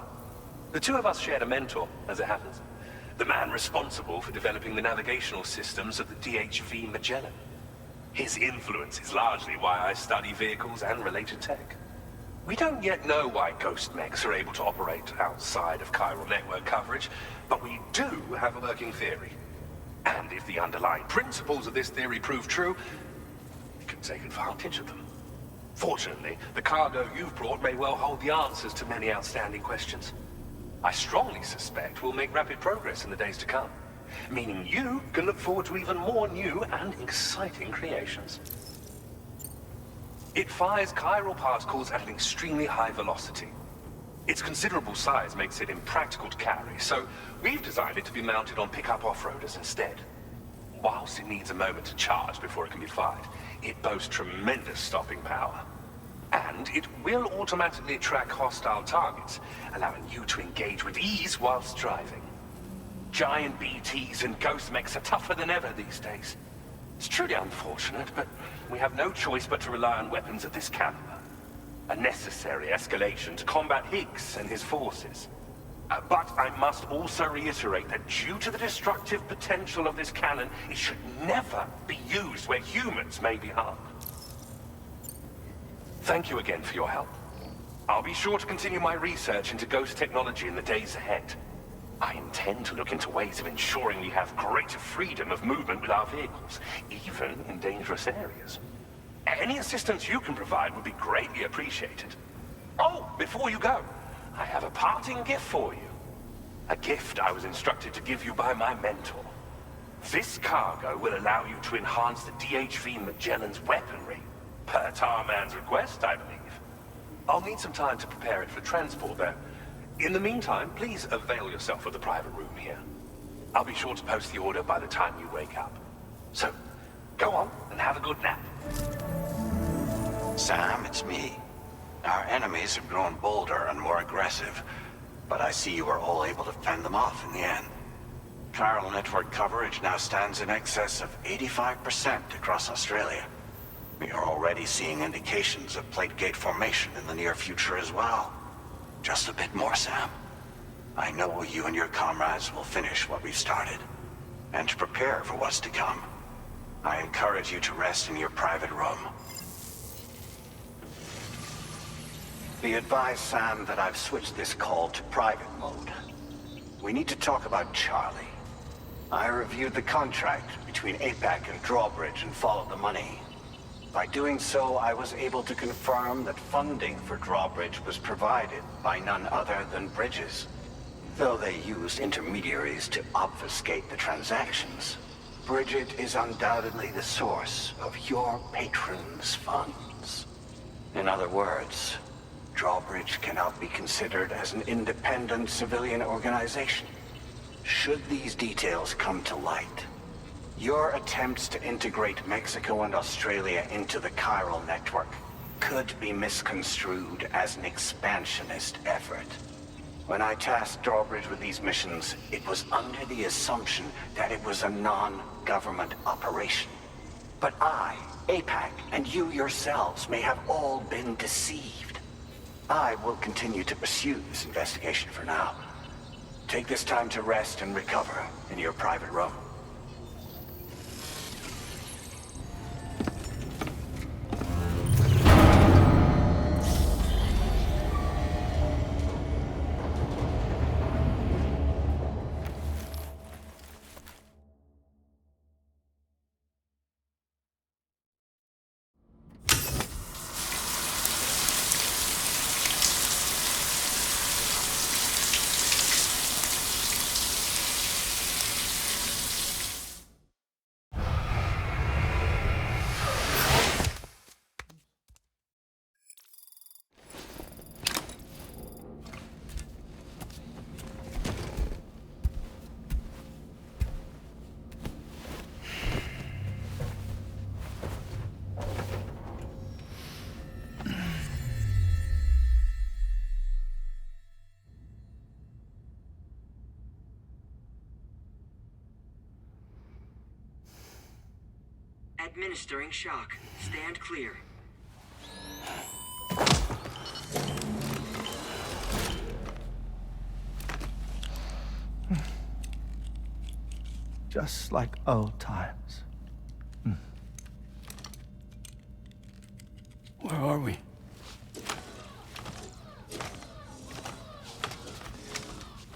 The two of us shared a mentor, as it happens. The man responsible for developing the navigational systems of the DHV Magellan. His influence is largely why I study vehicles and related tech. We don't yet know why ghost mechs are able to operate outside of chiral network coverage, but we do have a working theory. And if the underlying principles of this theory prove true, we can take advantage of them. Fortunately, the cargo you've brought may well hold the answers to many outstanding questions. I strongly suspect we'll make rapid progress in the days to come, meaning you can look forward to even more new and exciting creations. It fires chiral particles at an extremely high velocity. Its considerable size makes it impractical to carry, so we've designed it to be mounted on pickup off-roaders instead. Whilst it needs a moment to charge before it can be fired, it boasts tremendous stopping power. And it will automatically track hostile targets, allowing you to engage with ease whilst driving. Giant BTs and ghost mechs are tougher than ever these days. It's truly unfortunate, but we have no choice but to rely on weapons of this caliber. A necessary escalation to combat Higgs and his forces. But I must also reiterate that due to the destructive potential of this cannon, it should never be used where humans may be harmed. Thank you again for your help. I'll be sure to continue my research into ghost technology in the days ahead. I intend to look into ways of ensuring we have greater freedom of movement with our vehicles, even in dangerous areas. Any assistance you can provide would be greatly appreciated. Oh, before you go, I have a parting gift for you. A gift I was instructed to give you by my mentor. This cargo will allow you to enhance the DHV Magellan's weaponry, per Tarman's request, I believe. I'll need some time to prepare it for transport, though. In the meantime, please avail yourself of the private room here. I'll be sure to post the order by the time you wake up. So, go on and have a good nap. Sam, it's me. Our enemies have grown bolder and more aggressive, but I see you were all able to fend them off in the end. Chiral network coverage now stands in excess of 85% across Australia. We are already seeing indications of plate gate formation in the near future as well. Just a bit more, Sam. I know you and your comrades will finish what we've started, and to prepare for what's to come. I encourage you to rest in your private room. Be advised, Sam, that I've switched this call to private mode. We need to talk about Charlie. I reviewed the contract between APAC and Drawbridge and followed the money. By doing so, I was able to confirm that funding for Drawbridge was provided by none other than Bridges. Though they used intermediaries to obfuscate the transactions, Bridget is undoubtedly the source of your patron's funds. In other words, Drawbridge cannot be considered as an independent civilian organization. Should these details come to light, your attempts to integrate Mexico and Australia into the Chiral network could be misconstrued as an expansionist effort. When I tasked Drawbridge with these missions, it was under the assumption that it was a non-government operation. But I, APAC, and you yourselves may have all been deceived. I will continue to pursue this investigation for now. Take this time to rest and recover in your private room. Administering shock. Stand clear. Just like old times. Where are we?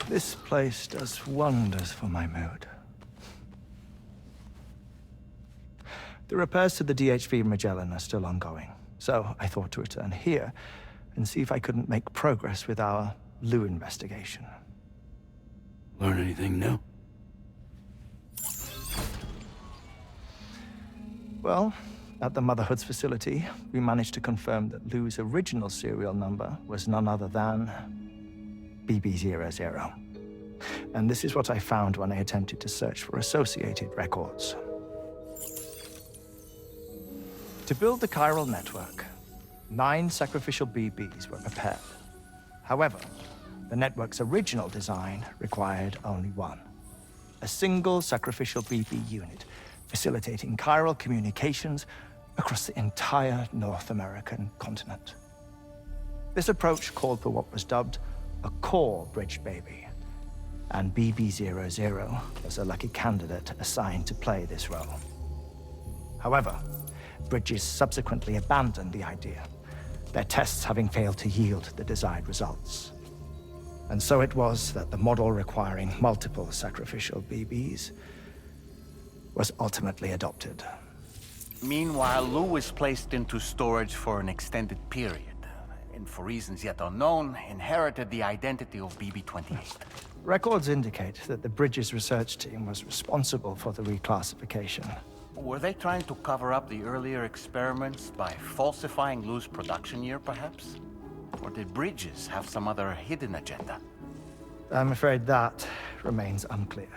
This place does wonders for my mood. The repairs to the DHV Magellan are still ongoing, so I thought to return here and see if I couldn't make progress with our Lou investigation. Learn anything new? Well, at the Motherhood's facility, we managed to confirm that Lou's original serial number was none other than BB00. And this is what I found when I attempted to search for associated records. To build the chiral network, 9 sacrificial BBs were prepared. However, the network's original design required only 1. A single sacrificial BB unit, facilitating chiral communications across the entire North American continent. This approach called for what was dubbed a core bridge baby, and BB00 was a lucky candidate assigned to play this role. However, Bridges subsequently abandoned the idea, their tests having failed to yield the desired results. And so it was that the model requiring multiple sacrificial BBs was ultimately adopted. Meanwhile, Lou was placed into storage for an extended period, and for reasons yet unknown, inherited the identity of BB-28. Records indicate that the Bridges research team was responsible for the reclassification. Were they trying to cover up the earlier experiments by falsifying Lou's production year, perhaps? Or did Bridges have some other hidden agenda? I'm afraid that remains unclear.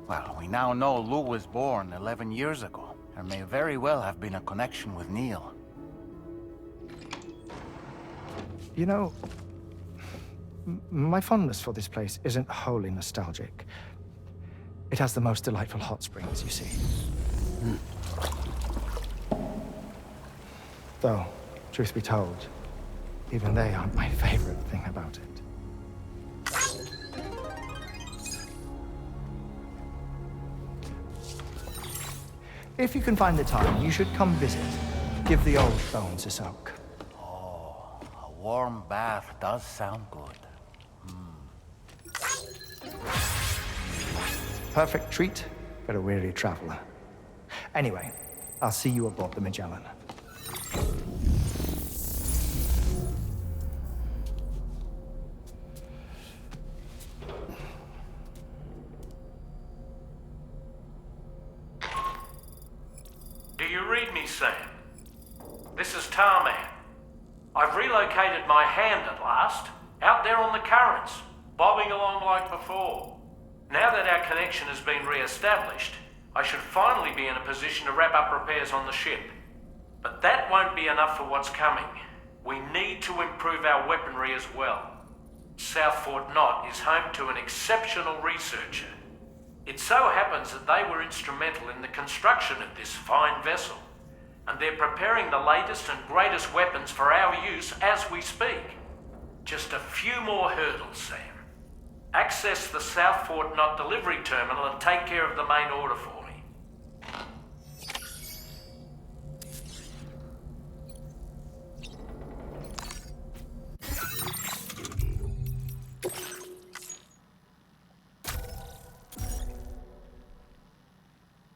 Well, we now know Lou was born 11 years ago. There may very well have been a connection with Neil. You know, my fondness for this place isn't wholly nostalgic. It has the most delightful hot springs, you see. Though, truth be told, even they aren't my favorite thing about it. If you can find the time, you should come visit. Give the old bones a soak. Oh, a warm bath does sound good. Perfect treat for a weary traveler. Anyway, I'll see you aboard the Magellan. Do you read me, Sam? This is Tarman. I've relocated my hand at last, out there on the currents, bobbing along like before. Now that our connection has been re-established, I should finally be in a position to wrap up repairs on the ship. But that won't be enough for what's coming. We need to improve our weaponry as well. South Fort Knott is home to an exceptional researcher. It so happens that they were instrumental in the construction of this fine vessel, and they're preparing the latest and greatest weapons for our use as we speak. Just a few more hurdles, Sam. Access the South Fort Knott delivery terminal and take care of the main order for me.